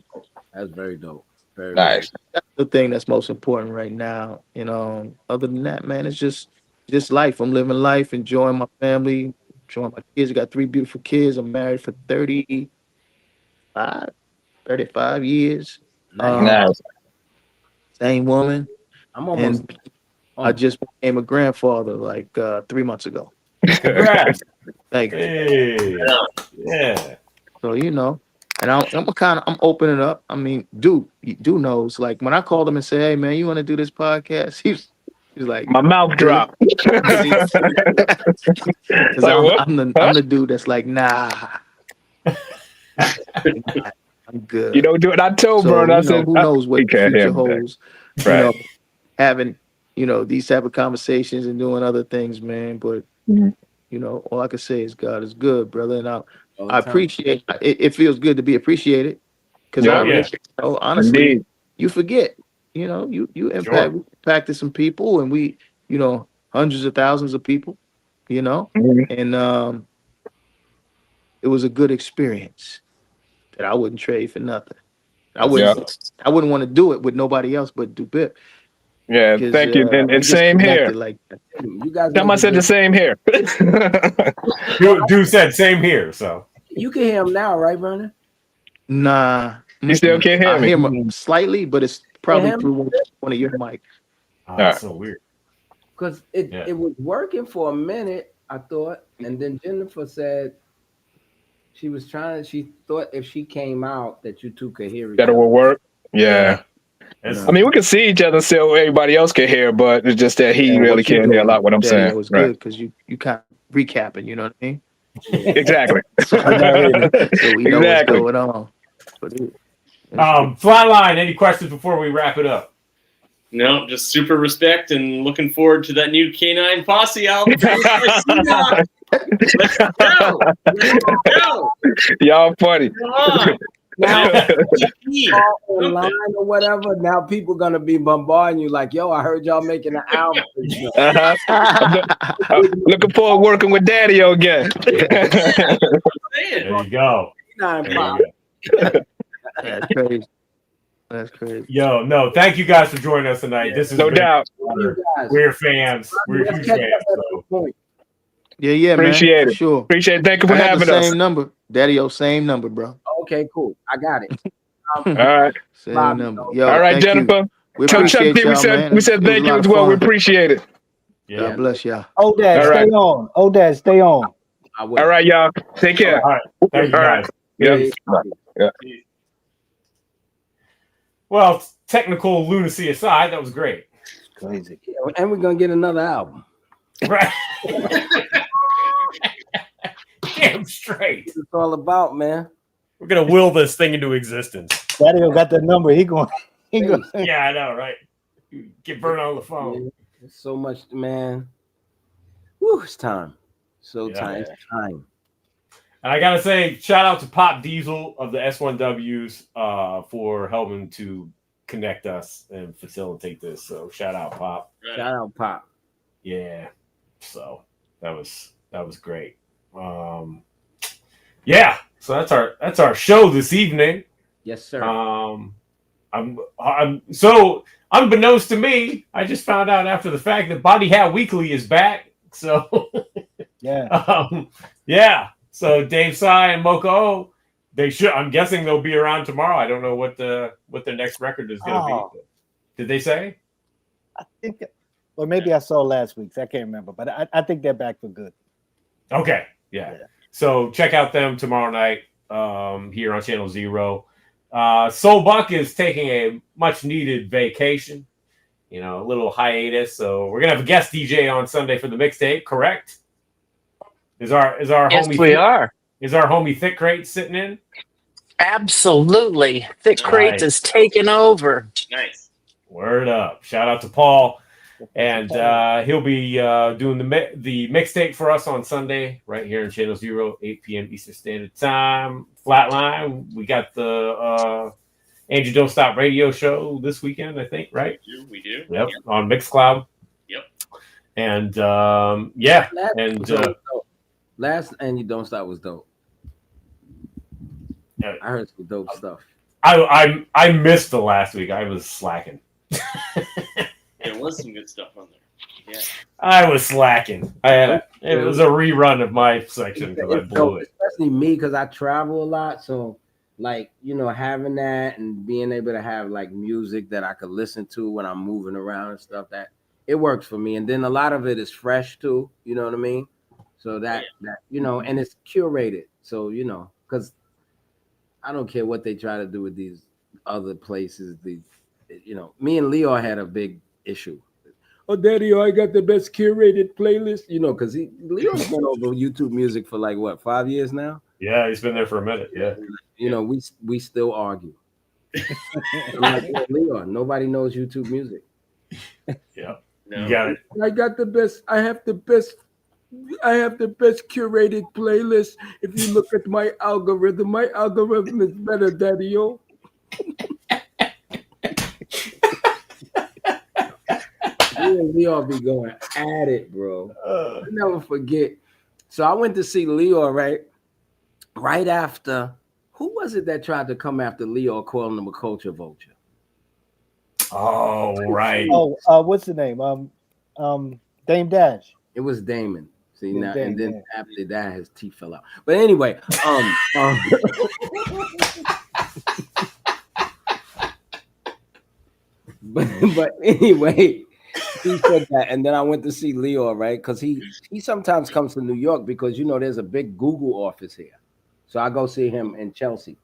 That's very dope. Very nice. That's the thing that's most important right now. Other than that, man, it's just life. I'm living life, enjoying my family, enjoying my kids. I got 3 beautiful kids. I'm married for 35 years. Nice. Same woman. I'm almost. I just became a grandfather like 3 months ago. Congrats. Thank you. Hey. Yeah. So and I'm opening up. I mean, Duke knows. Like when I called him and said, "Hey man, you want to do this podcast?" He's like, My mouth dropped. Because Like, what? I'm the dude that's like, nah, I'm good. You don't do it. I told So Vern, I said, who knows what he the can't hear future me back. holds? Right. Having these type of conversations and doing other things, man. But all I can say is God is good, brother, and I appreciate it. It feels good to be appreciated because honestly, Indeed. you forget. You impacted some people, and we, hundreds of thousands of people. And it was a good experience that I wouldn't trade for nothing. I wouldn't want to do it with nobody else but Dupip. Yeah, thank you. And same here. Like you guys. Somebody said the same here. Dude said same here. So you can hear him now, right, Vernon? Nah, you still can't hear I me. hear him slightly, but it's probably through one of your mics. That's so weird. Because it was working for a minute, I thought, and then Jennifer said she thought if she came out that you two could hear each other. That will work. Yeah. I mean, we can see each other so everybody else can hear, but it's just that he really can't hear a lot what I'm saying. It was good because you kind of recapping, you know what I mean? Exactly. So we know what's going on. Flatline, any questions before we wrap it up? No, just super respect and looking forward to that new K-9 Posse album. Let's go. Y'all funny. Now, online or whatever, now people gonna be bombarding you like, yo, I heard y'all making an album. I'm looking forward to working with Daddy again. There you go. That's crazy. That's crazy. Yo, no, thank you guys for joining us tonight. This is no doubt. We're fans. We're huge fans. So. Yeah, appreciate man. it. Sure. Appreciate it. Thank you for having us. Same number, Daddy-O. Same number, bro. Okay, cool. I got it. All right. Same number. Yo, all right, Jennifer. Tell Chuck P, we said thank you as well. We appreciate it. Yeah. God bless y'all. Dad, stay on. Dad, stay on. All right, y'all. Take care. All right. Thank you, guys. Yeah. Well, technical lunacy aside, that was great. Crazy. And we're gonna get another album. Right. Damn straight. What it's all about, man. We're gonna will this thing into existence. Daddy got the number. He going. Yeah, I know, right? Get Vern on the phone. There's so much, man. Woo, it's time. Time. It's time. And I gotta say, shout out to Pop Diesel of the S1Ws for helping to connect us and facilitate this. So shout out, Pop. Shout out, Pop. Yeah. So that was great. Yeah. So that's our show this evening. Yes, sir. I'm so unbeknownst to me, I just found out after the fact that Body Hat Weekly is back. So yeah. So Dave Sy and Mocha O, I'm guessing they'll be around tomorrow. I don't know what their next record is going to be. Did they say? I think, or maybe I saw last week's. I can't remember, but I think they're back for good. Okay, yeah. So check out them tomorrow night here on Channel Zero. Soul Buck is taking a much needed vacation, a little hiatus. So we're gonna have a guest DJ on Sunday for the mixtape. Correct? Is our yes, homie? We are. Is our homie Thick Crate sitting in? Absolutely. Thick Crate is taking over. Nice. Word up. Shout out to Paul. And he'll be doing the mixtape for us on Sunday right here in Channel Zero, 8 p.m. Eastern Standard Time. Flatline. We got the Angel Don't Stop radio show this weekend, I think, right? We do. Yep. On Mixcloud. Yep. And last and You Don't Stop was dope. I heard some dope stuff. I missed the last week. I was slacking. There was some good stuff on there. Yeah. I was slacking. It was a rerun of my section because I blew it. Especially me, because I travel a lot. So, having that and being able to have music that I could listen to when I'm moving around and stuff, that it works for me. And then a lot of it is fresh too. You know what I mean? So that you know, and it's curated. So you know, because I don't care what they try to do with these other places. These, you know, me and Leo had a big issue. Oh, Daddy, I got the best curated playlist. You know, because Leo's been over YouTube Music for like what, 5 years now. Yeah, he's been there for a minute. Yeah. You know, we still argue. I'm like, yeah, Leo, nobody knows YouTube Music. Yeah. No. You got it. I got the best. I have the best curated playlist. If you look at my algorithm is better, Daddy-o. We all be going at it, bro. I never forget. So I went to see Leo, right after. Who was it that tried to come after Leo, calling him a culture vulture? Oh, right. Oh, what's the name? Dame Dash. It was Damon. See Yeah, now, Damon, and then yeah. after that, his teeth fell out. But anyway, but anyway, he said that, and then I went to see Leo, right? Because he sometimes comes to New York because you know there's a big Google office here, so I go see him in Chelsea.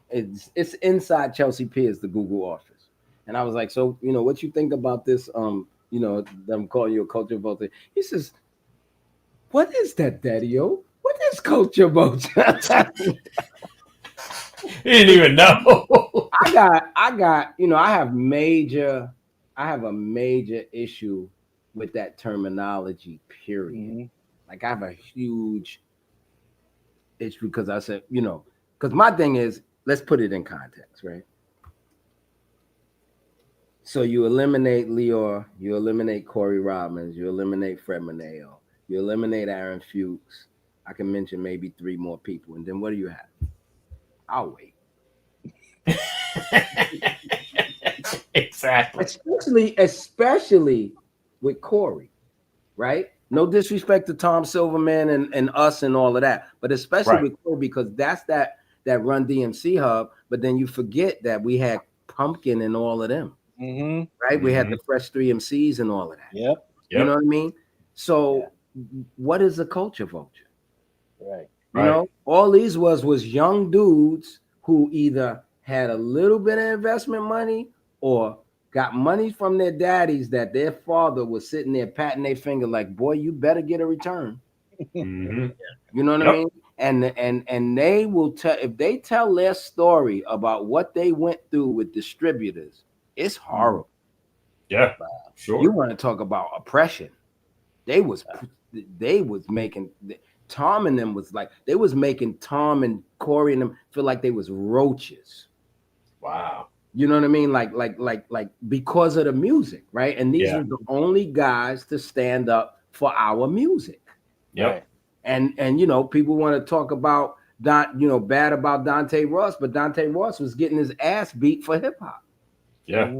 It's inside Chelsea Piers, the Google office, and I was like, so you know what you think about this? You know, them calling you a culture vulture. He says, "What is that, Daddy-o? What is culture vulture?" He didn't even know. I got, you know, I have a major issue with that terminology, period. Mm-hmm. Like I have a huge issue because I said, you know, because my thing is, let's put it in context, right? So you eliminate Leo, you eliminate Corey Robbins, you eliminate Fred Moneo, you eliminate Aaron Fuchs. I can mention maybe 3 more people, and then what do you have? I'll wait. Exactly. Especially with Corey, right? No disrespect to Tom Silverman and us and all of that, but especially with Corey because that's that Run DMC hub. But then you forget that we had Pumpkin and all of them, right? We had the Fresh 3 MCs and all of that. Yep. You know what I mean? So, what is a culture vulture? Right. You know, all these was young dudes who either had a little bit of investment money or got money from their daddies that their father was sitting there patting their finger like, boy, you better get a return. Mm-hmm. You know what I mean? And they will tell, if they tell their story about what they went through with distributors, it's horrible. Yeah, sure. You want to talk about oppression. They was making Tom and them was like, they was making Tom and Corey and them feel like they was roaches. Wow. You know what I mean? Like because of the music, right? And these were the only guys to stand up for our music. Yep. Right. And you know, people want to talk about bad about Dante Ross, but Dante Ross was getting his ass beat for hip hop. Yeah.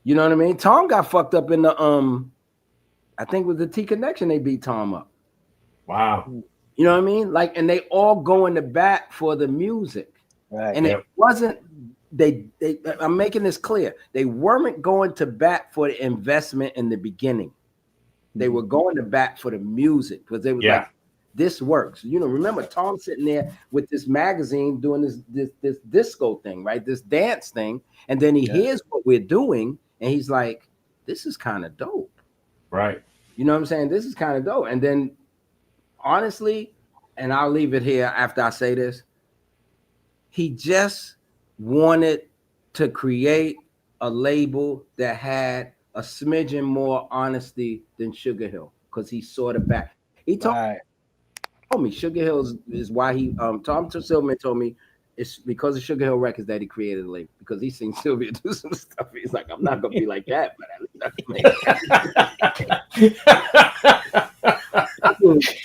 You know what I mean? Tom got fucked up in the I think with the T Connection, they beat Tom up. Wow. You know what I mean? Like, and they all go in the back for the music. Right. And it wasn't they I'm making this clear. They weren't going to bat for the investment in the beginning. They were going to bat for the music because they were like, this works. You know, remember Tom sitting there with this magazine doing this disco thing, right? This dance thing. And then he hears what we're doing and he's like, this is kind of dope. Right. You know what I'm saying? This is kind of dope. And then honestly, and I'll leave it here after I say this, he just wanted to create a label that had a smidgen more honesty than Sugar Hill because he saw the back. He told me Sugar Hill is why he Tom Silverman told me it's because of Sugar Hill Records that he created a label because he seen Sylvia do some stuff. He's like, I'm not gonna be like that, but at least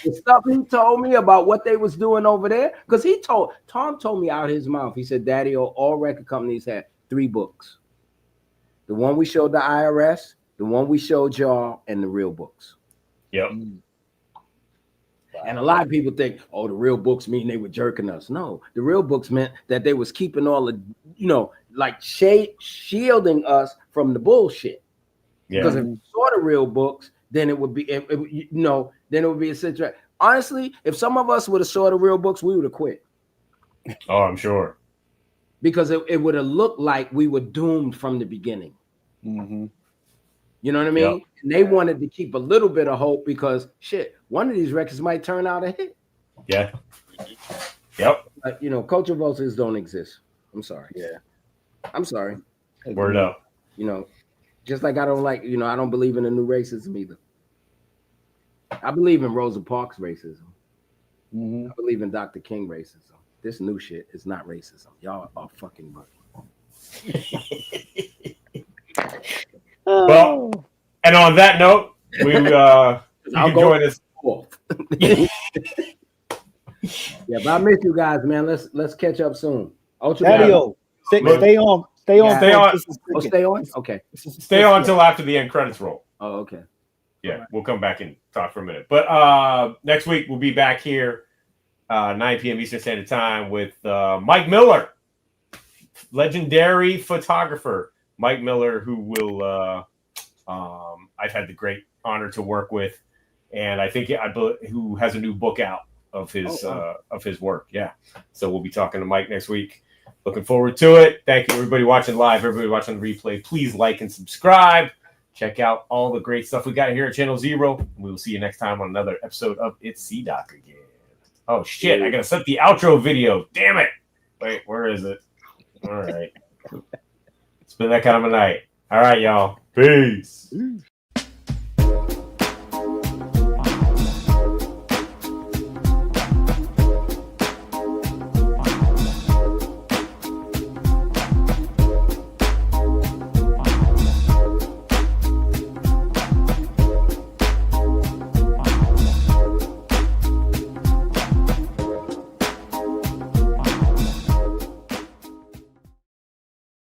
the stuff he told me about what they was doing over there, because Tom told me out his mouth. He said, Daddy, all record companies had 3 books. The one we showed the IRS, the one we showed y'all, and the real books. Yep. And a lot of people think, oh, the real books mean they were jerking us. No, the real books meant that they was keeping all the, like shielding us from the bullshit. Yeah. Because if you saw the real books, then it would be, then it would be a situation. honestly, if some of us would have saw the real books, we would have quit Oh, I'm sure. because it would have looked like we were doomed from the beginning. Mm-hmm. You know what I mean? Yep. And they wanted to keep a little bit of hope because shit, one of these records might turn out a hit. Yeah. Yep. But you know, culture vultures don't exist. I'm sorry. Yeah. I'm sorry. Word up. You know, just like I don't like, you know, I don't believe in the new racism either. I believe in Rosa Parks racism. Mm-hmm. I believe in Dr. King racism. This new shit is not racism. Y'all are fucking bugging. Well, and on that note, we you can join us. Yeah, but I miss you guys, man. Let's catch up soon. Daddy-o, stay on. Stay on. Oh, stay on? Okay. Stay on until after the end credits roll. Oh, okay. Yeah, we'll come back and talk for a minute. But next week we'll be back here 9 p.m. Eastern Standard Time with Mike Miller, legendary photographer Mike Miller, who will I've had the great honor to work with, and I think who has a new book out of his work. Yeah, so we'll be talking to Mike next week. Looking forward to it. Thank you, everybody watching live, everybody watching the replay. Please like and subscribe. Check out all the great stuff we got here at Channel Zero. We will see you next time on another episode of It's C-Doc again. Oh, shit. I got to set the outro video. Damn it. Wait, where is it? All right. It's been that kind of a night. All right, y'all. Peace.